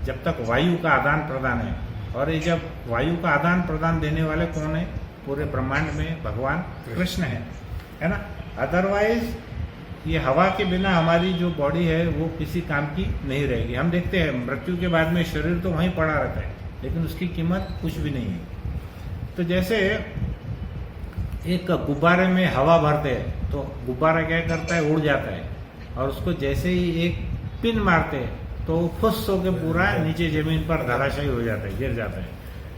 जब तक वायु का आदान प्रदान है। और ये जब वायु का आदान प्रदान देने वाले कौन है, पूरे ब्रह्मांड में भगवान कृष्ण है ना। अदरवाइज ये हवा के बिना हमारी जो बॉडी है वो किसी काम की नहीं रहेगी। हम देखते हैं मृत्यु के बाद में शरीर तो वहीं पड़ा रहता है, लेकिन उसकी कीमत कुछ भी नहीं है। तो जैसे एक गुब्बारे में हवा भरते हैं तो गुब्बारा क्या करता है, उड़ जाता है, और उसको जैसे ही एक पिन मारते हैं तो फुस होकर पूरा नीचे जमीन पर धराशायी हो जाता है, गिर जाता है।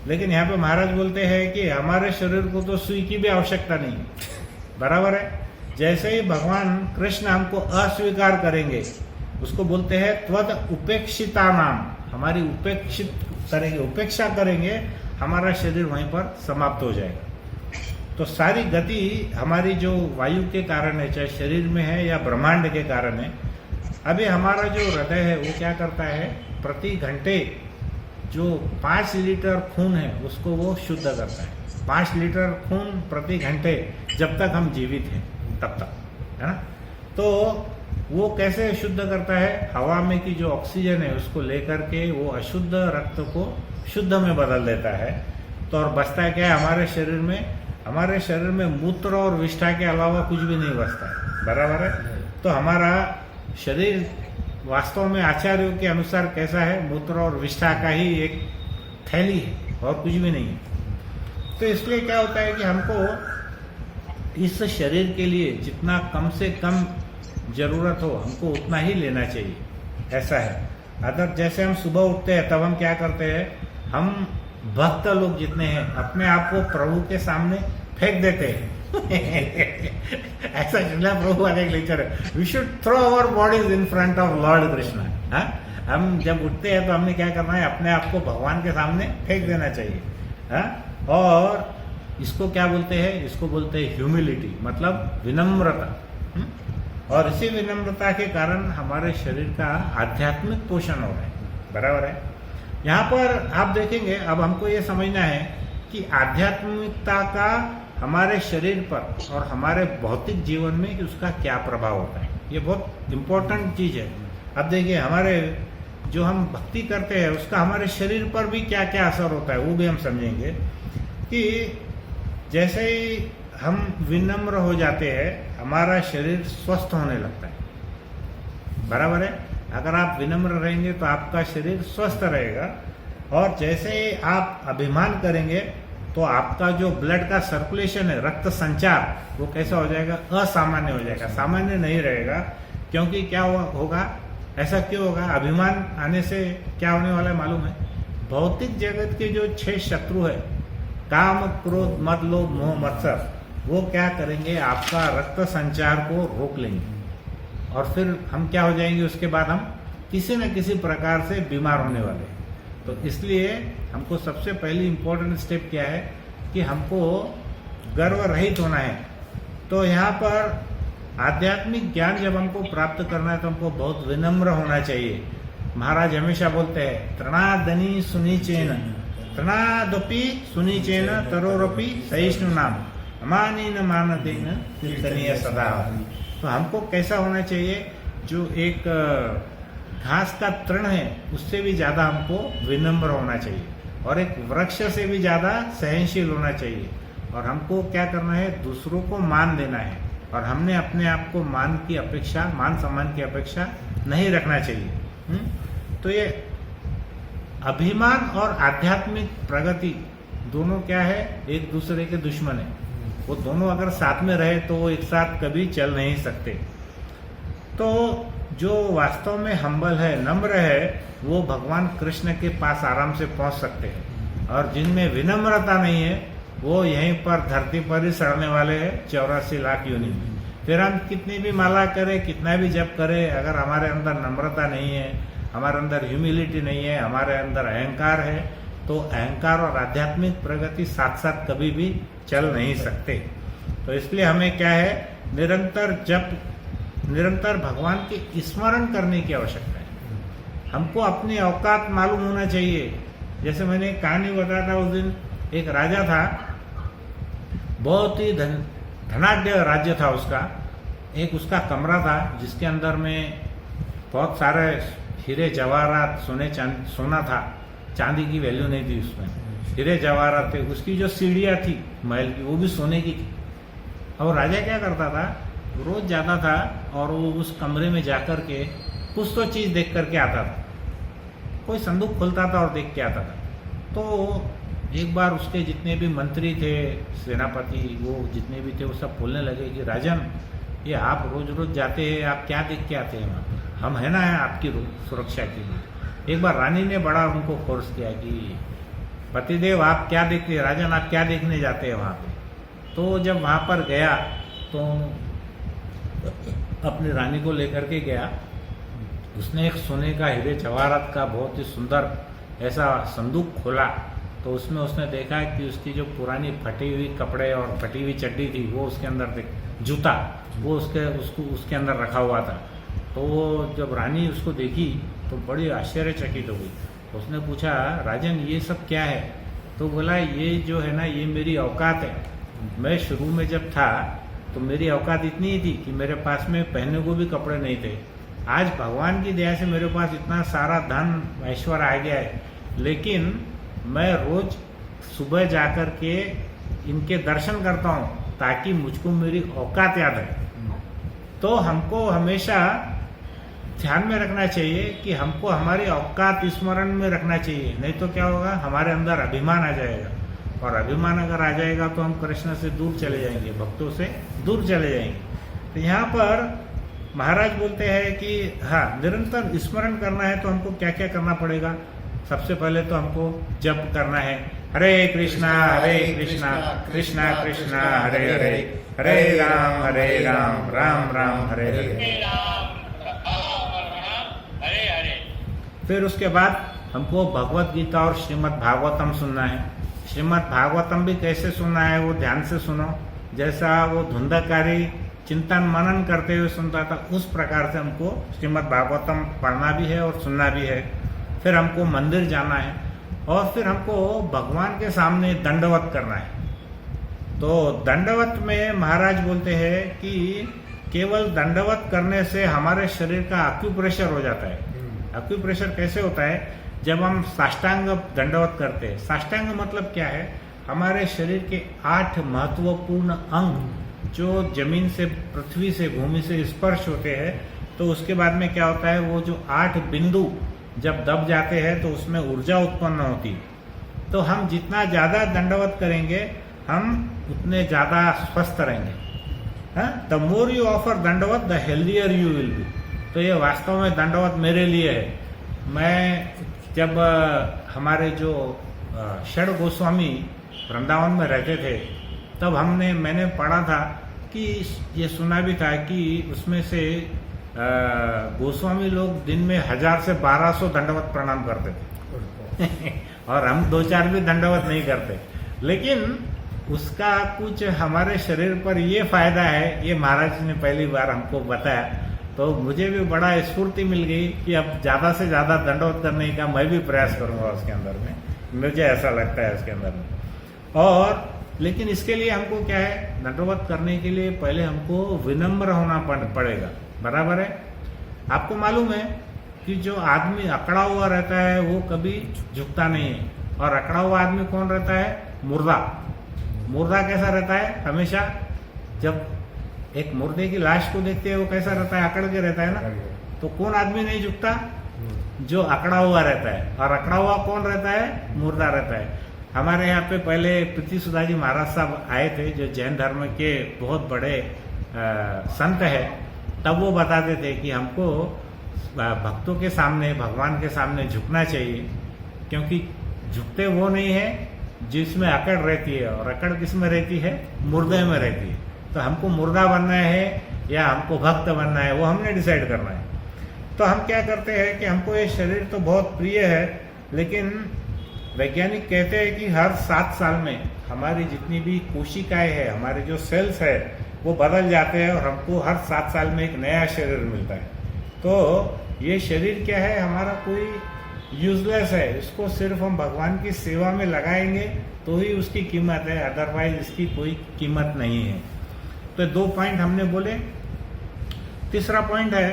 लेकिन यहाँ पे महाराज बोलते हैं कि हमारे शरीर को तो सुई की भी आवश्यकता नहीं, बराबर है। जैसे ही भगवान कृष्ण हमको अस्वीकार करेंगे, उसको बोलते हैं त्वद उपेक्षिता नाम, हमारी उपेक्षित करेंगे, उपेक्षा करेंगे, हमारा शरीर वहीं पर समाप्त हो जाएगा। तो सारी गति हमारी जो वायु के कारण है, चाहे शरीर में है या ब्रह्मांड के कारण है। अभी हमारा जो हृदय है वो क्या करता है, प्रति घंटे जो 5 लीटर खून है उसको वो शुद्ध करता है। 5 लीटर खून प्रति घंटे, जब तक हम जीवित हैं तब तक, है ना। तो वो कैसे शुद्ध करता है, हवा में की जो ऑक्सीजन है उसको लेकर के वो अशुद्ध रक्त को शुद्ध में बदल देता है। तो और बचता है क्या है हमारे शरीर में, हमारे शरीर में मूत्र और विष्ठा के अलावा कुछ भी नहीं बचता है, बराबर है। तो हमारा शरीर वास्तव में आचार्यों के अनुसार कैसा है, मूत्र और विष्ठा का ही एक थैली है और कुछ भी नहीं है। तो इसलिए क्या होता है कि हमको इस शरीर के लिए जितना कम से कम जरूरत हो हमको उतना ही लेना चाहिए, ऐसा है। अगर जैसे हम सुबह उठते हैं तब हम क्या करते हैं, हम भक्त लोग जितने हैं अपने आप को प्रभु के सामने फेंक देते हैं ऐसा श्रीला प्रभु का एक लेक्चर है, we should throw our bodies in front of Lord Krishna. हाँ, हम जब उठते हैं तो हमने क्या करना है, अपने आप को भगवान के सामने फेंक देना चाहिए। हाँ, और इसको क्या बोलते हैं, इसको बोलते हैं ह्यूमिलिटी, मतलब विनम्रता। और इसी विनम्रता के कारण हमारे शरीर का आध्यात्मिक पोषण हो रहा है, बराबर है। यहाँ पर आप देखेंगे, अब हमको ये समझना है कि आध्यात्मिकता का हमारे शरीर पर और हमारे भौतिक जीवन में कि उसका क्या प्रभाव होता है, ये बहुत इम्पोर्टेंट चीज है। अब देखिए, हमारे जो हम भक्ति करते हैं उसका हमारे शरीर पर भी क्या क्या असर होता है वो भी हम समझेंगे। कि जैसे ही हम विनम्र हो जाते हैं हमारा शरीर स्वस्थ होने लगता है, बराबर है। अगर आप विनम्र रहेंगे तो आपका शरीर स्वस्थ रहेगा, और जैसे ही आप अभिमान करेंगे तो आपका जो ब्लड का सर्कुलेशन है, रक्त संचार, वो कैसा हो जाएगा, असामान्य हो जाएगा, सामान्य नहीं रहेगा। क्योंकि क्या होगा, ऐसा क्यों होगा, अभिमान आने से क्या होने वाला है मालूम है, भौतिक जगत के जो 6 शत्रु है, काम क्रोध मद लोभ मोह मत्सर, वो क्या करेंगे, आपका रक्त संचार को रोक लेंगे, और फिर हम क्या हो जाएंगे, उसके बाद हम किसी न किसी प्रकार से बीमार होने वाले हैं। तो इसलिए हमको सबसे पहली इम्पोर्टेंट स्टेप क्या है कि हमको गर्व रहित होना है। तो यहाँ पर आध्यात्मिक ज्ञान जब हमको प्राप्त करना है तो हमको बहुत विनम्र होना चाहिए। महाराज हमेशा बोलते हैं, तृणादनी सुनीचेन, तृणादपि सुनीचेन तरोरपि सहिष्णु नाम अमानी न मानदेन कीर्तनीय सदा। तो हमको कैसा होना चाहिए, जो एक घास का तृण है उससे भी ज्यादा हमको विनम्र होना चाहिए, और एक वृक्ष से भी ज्यादा सहनशील होना चाहिए। और हमको क्या करना है, दूसरों को मान देना है, और हमने अपने आप को मान सम्मान की अपेक्षा नहीं रखना चाहिए। तो ये अभिमान और आध्यात्मिक प्रगति दोनों क्या है, एक दूसरे के दुश्मन है। वो दोनों अगर साथ में रहे तो वो एक साथ कभी चल नहीं सकते। तो जो वास्तव में हम्बल है, नम्र है, वो भगवान कृष्ण के पास आराम से पहुंच सकते हैं। और जिनमें विनम्रता नहीं है वो यहीं पर धरती पर ही सड़ने वाले हैं 84 लाख योनि। फिर हम कितनी भी माला करें, कितना भी जप करें, अगर हमारे अंदर नम्रता नहीं है, हमारे अंदर ह्यूमिलिटी नहीं है, हमारे अंदर अहंकार है, तो अहंकार और आध्यात्मिक प्रगति साथ साथ कभी भी चल नहीं सकते। तो इसलिए हमें क्या है, निरंतर भगवान के स्मरण करने की आवश्यकता है। हमको अपनी औकात मालूम होना चाहिए। जैसे मैंने कहानी बताया था, उस दिन एक राजा था, बहुत ही धनाढ्य राज्य था उसका। एक उसका कमरा था जिसके अंदर में बहुत सारे हीरे जवाहरात, सोना था, चांदी की वैल्यू नहीं थी उसमें, हीरे जवाहरात थे। उसकी जो सीढ़ियाँ थी महल की, वो भी सोने की थी। और राजा क्या करता था, रोज जाता था और वो उस कमरे में जाकर के कुछ तो चीज देख करके आता था। कोई संदूक खोलता था और देख के आता था। तो एक बार उसके जितने भी मंत्री थे, सेनापति, वो जितने भी थे, वो सब बोलने लगे कि राजन, ये आप रोज रोज जाते हैं, आप क्या देख के आते हैं वहाँ पर, हम है ना आपकी सुरक्षा के लिए। एक बार रानी ने बड़ा उनको फोर्स किया कि पतिदेव आप क्या देखते हैं, राजन आप क्या देखने जाते हैं वहाँ पे। तो जब वहाँ पर गया तो अपनी रानी को लेकर के गया। उसने एक सोने का हीरे जवाहरात का बहुत ही सुंदर ऐसा संदूक खोला, तो उसमें उसने देखा कि उसकी जो पुरानी फटी हुई कपड़े और फटी हुई चड्डी थी वो उसके अंदर, जूता वो उसके अंदर रखा हुआ था। तो वो जब रानी उसको देखी तो बड़ी आश्चर्यचकित हो गई। तो उसने पूछा, राजन ये सब क्या है? तो बोला, ये जो है ना, ये मेरी औकात है। मैं शुरू में जब था तो मेरी औकात इतनी ही थी कि मेरे पास में पहनने को भी कपड़े नहीं थे। आज भगवान की दया से मेरे पास इतना सारा धन ऐश्वर्य आ गया है, लेकिन मैं रोज सुबह जाकर के इनके दर्शन करता हूँ ताकि मुझको मेरी औकात याद है। तो हमको हमेशा ध्यान में रखना चाहिए कि हमको हमारी औकात स्मरण में रखना चाहिए, नहीं तो क्या होगा, हमारे अंदर अभिमान आ जाएगा, और अभिमान अगर आ जाएगा तो हम कृष्ण से दूर चले जाएंगे, भक्तों से दूर चले जाएंगे। तो यहाँ पर महाराज बोलते हैं कि हाँ, निरंतर स्मरण करना है तो हमको क्या क्या करना पड़ेगा। सबसे पहले तो हमको जप करना है, हरे कृष्णा कृष्णा कृष्णा हरे हरे, हरे राम राम राम हरे हरे। फिर उसके बाद हमको भगवत गीता और श्रीमद् भागवतम सुनना है। श्रीमद् भागवतम भी कैसे सुनना है वो ध्यान से सुनो, जैसा वो धुंधकारी चिंतन मनन करते हुए सुनता था उस प्रकार से हमको श्रीमद् भागवतम पढ़ना भी है और सुनना भी है। फिर हमको मंदिर जाना है और फिर हमको भगवान के सामने दंडवत करना है। तो दंडवत में महाराज बोलते हैं कि केवल दंडवत करने से हमारे शरीर का एक्यूप्रेशर हो जाता है। एक्यूप्रेशर कैसे होता है? जब हम साष्टांग दंडवत करते हैं। साष्टांग मतलब क्या है? हमारे शरीर के 8 महत्वपूर्ण अंग जो जमीन से, पृथ्वी से, भूमि से स्पर्श होते हैं, तो उसके बाद में क्या होता है, वो जो 8 बिंदु जब दब जाते हैं तो उसमें ऊर्जा उत्पन्न होती है। तो हम जितना ज़्यादा दंडवत करेंगे हम उतने ज़्यादा स्वस्थ रहेंगे। द मोर यू ऑफर दंडवत the healthier you will be. तो ये वास्तव में दंडवत मेरे लिए है। मैं जब हमारे जो षड गोस्वामी वृंदावन में रहते थे तब मैंने पढ़ा था कि ये सुना भी था कि उसमें से गोस्वामी लोग दिन में 1000 से 1200 दंडवत प्रणाम करते थे और हम 2-4 भी दंडवत नहीं करते। लेकिन उसका कुछ हमारे शरीर पर ये फायदा है, ये महाराज ने पहली बार हमको बताया, तो मुझे भी बड़ा स्फूर्ति मिल गई कि अब ज़्यादा से ज़्यादा दंडवत करने का मैं भी प्रयास करूँगा उसके अंदर में। मुझे ऐसा लगता है उसके अंदर में। और लेकिन इसके लिए हमको क्या है, दंडवत करने के लिए पहले हमको विनम्र होना पड़ेगा। बराबर है? आपको मालूम है कि जो आदमी अकड़ा हुआ रहता है वो कभी झुकता नहीं है, और अकड़ा हुआ आदमी कौन रहता है? मुर्दा। मुर्दा कैसा रहता है? हमेशा जब एक मुर्दे की लाश को देखते हैं वो कैसा रहता है? अकड़ के रहता है ना। तो कौन आदमी नहीं झुकता? जो अकड़ा हुआ रहता है। और अकड़ा हुआ कौन रहता है? मुर्दा रहता है। हमारे यहाँ पे पहले प्रीति सुधा जी महाराज साहब आए थे, जो जैन धर्म के बहुत बड़े संत है। तब वो बताते थे कि हमको भक्तों के सामने, भगवान के सामने झुकना चाहिए, क्योंकि झुकते वो नहीं है जिसमें अकड़ रहती है, और अकड़ किस में रहती है? मुर्दे में रहती है। तो हमको मुर्दा बनना है या हमको भक्त बनना है, वो हमने डिसाइड करना है। तो हम क्या करते हैं कि हमको ये शरीर तो बहुत प्रिय है, लेकिन वैज्ञानिक कहते हैं कि हर 7 साल में हमारी जितनी भी कोशिकाएं हैं, हमारे जो सेल्स है, वो बदल जाते हैं और हमको हर 7 साल में एक नया शरीर मिलता है। तो ये शरीर क्या है? हमारा कोई यूजलेस है। इसको सिर्फ हम भगवान की सेवा में लगाएंगे तो ही उसकी कीमत है, अदरवाइज इसकी कोई कीमत नहीं है। तो 2 पॉइंट हमने बोले। तीसरा पॉइंट है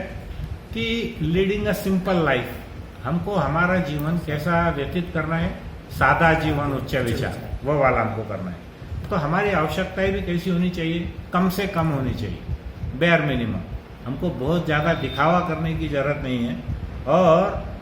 कि लीडिंग अ सिंपल लाइफ। हमको हमारा जीवन कैसा व्यतीत करना है? सादा जीवन उच्च विचार, वो वाला हमको करना है। तो हमारी आवश्यकताएं भी कैसी होनी चाहिए? कम से कम होनी चाहिए, बेयर मिनिमम। हमको बहुत ज़्यादा दिखावा करने की जरूरत नहीं है, और